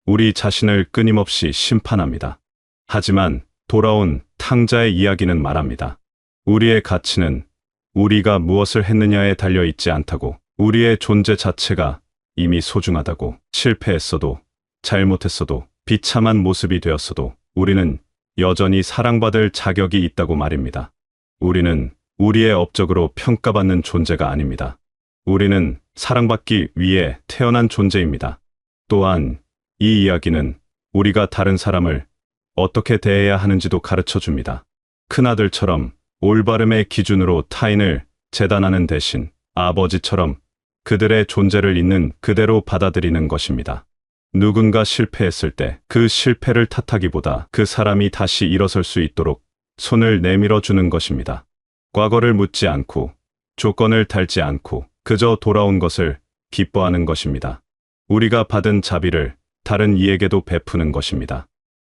Speaker 2: 우리 자신을 끊임없이 심판합니다. 하지만 돌아온 탕자의 이야기는 말합니다. 우리의 가치는 우리가 무엇을 했느냐에 달려 있지 않다고, 우리의 존재 자체가 이미 소중하다고, 실패했어도 잘못했어도 비참한 모습이 되었어도 우리는 여전히 사랑받을 자격이 있다고 말입니다. 우리는 우리의 업적으로 평가받는 존재가 아닙니다. 우리는 사랑받기 위해 태어난 존재입니다. 또한 이 이야기는 우리가 다른 사람을 어떻게 대해야 하는지도 가르쳐 줍니다. 큰아들처럼 올바름의 기준으로 타인을 재단하는 대신 아버지처럼 그들의 존재를 있는 그대로 받아들이는 것입니다. 누군가 실패했을 때 그 실패를 탓하기보다 그 사람이 다시 일어설 수 있도록 손을 내밀어 주는 것입니다. 과거를 묻지 않고 조건을 달지 않고 그저 돌아온 것을 기뻐하는 것입니다. 우리가 받은 자비를 다른 이에게도 베푸는 것입니다.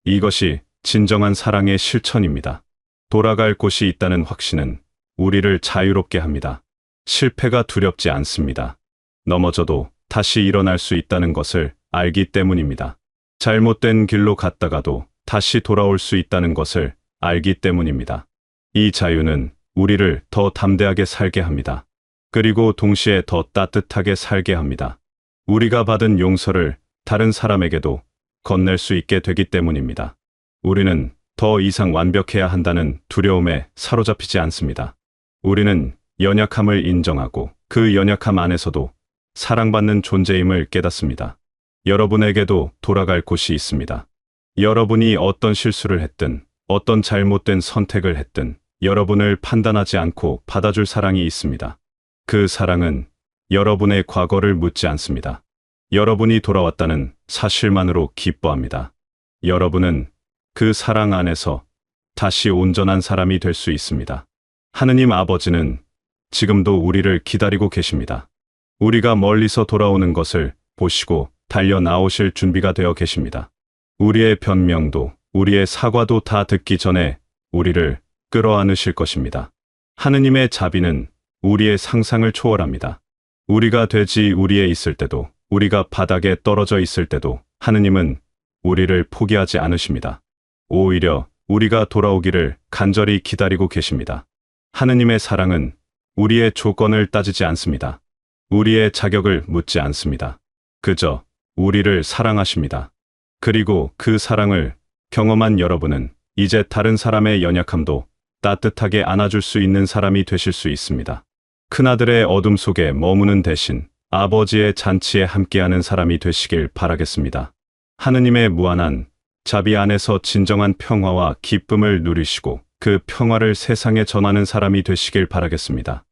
Speaker 2: 이것이 진정한 사랑의 실천입니다. 돌아갈 곳이 있다는 확신은 우리를 자유롭게 합니다. 실패가 두렵지 않습니다. 넘어져도 다시 일어날 수 있다는 것을 알기 때문입니다. 잘못된 길로 갔다가도 다시 돌아올 수 있다는 것을 알기 때문입니다. 이 자유는 우리를 더 담대하게 살게 합니다. 그리고 동시에 더 따뜻하게 살게 합니다. 우리가 받은 용서를 다른 사람에게도 건넬 수 있게 되기 때문입니다. 우리는 더 이상 완벽해야 한다는 두려움에 사로잡히지 않습니다. 우리는 연약함을 인정하고 그 연약함 안에서도 사랑받는 존재임을 깨닫습니다. 여러분에게도 돌아갈 곳이 있습니다. 여러분이 어떤 실수를 했든 어떤 잘못된 선택을 했든 여러분을 판단하지 않고 받아줄 사랑이 있습니다. 그 사랑은 여러분의 과거를 묻지 않습니다. 여러분이 돌아왔다는 사실만으로 기뻐합니다. 여러분은 그 사랑 안에서 다시 온전한 사람이 될 수 있습니다. 하느님 아버지는 지금도 우리를 기다리고 계십니다. 우리가 멀리서 돌아오는 것을 보시고 달려 나오실 준비가 되어 계십니다. 우리의 변명도 우리의 사과도 다 듣기 전에 우리를 끌어안으실 것입니다. 하느님의 자비는 우리의 상상을 초월합니다. 우리가 돼지 우리에 있을 때도 우리가 바닥에 떨어져 있을 때도 하느님은 우리를 포기하지 않으십니다. 오히려 우리가 돌아오기를 간절히 기다리고 계십니다. 하느님의 사랑은 우리의 조건을 따지지 않습니다. 우리의 자격을 묻지 않습니다. 그저 우리를 사랑하십니다. 그리고 그 사랑을 경험한 여러분은 이제 다른 사람의 연약함도 따뜻하게 안아줄 수 있는 사람이 되실 수 있습니다. 큰아들의 어둠 속에 머무는 대신 아버지의 잔치에 함께하는 사람이 되시길 바라겠습니다. 하느님의 무한한 자비 안에서 진정한 평화와 기쁨을 누리시고 그 평화를 세상에 전하는 사람이 되시길 바라겠습니다.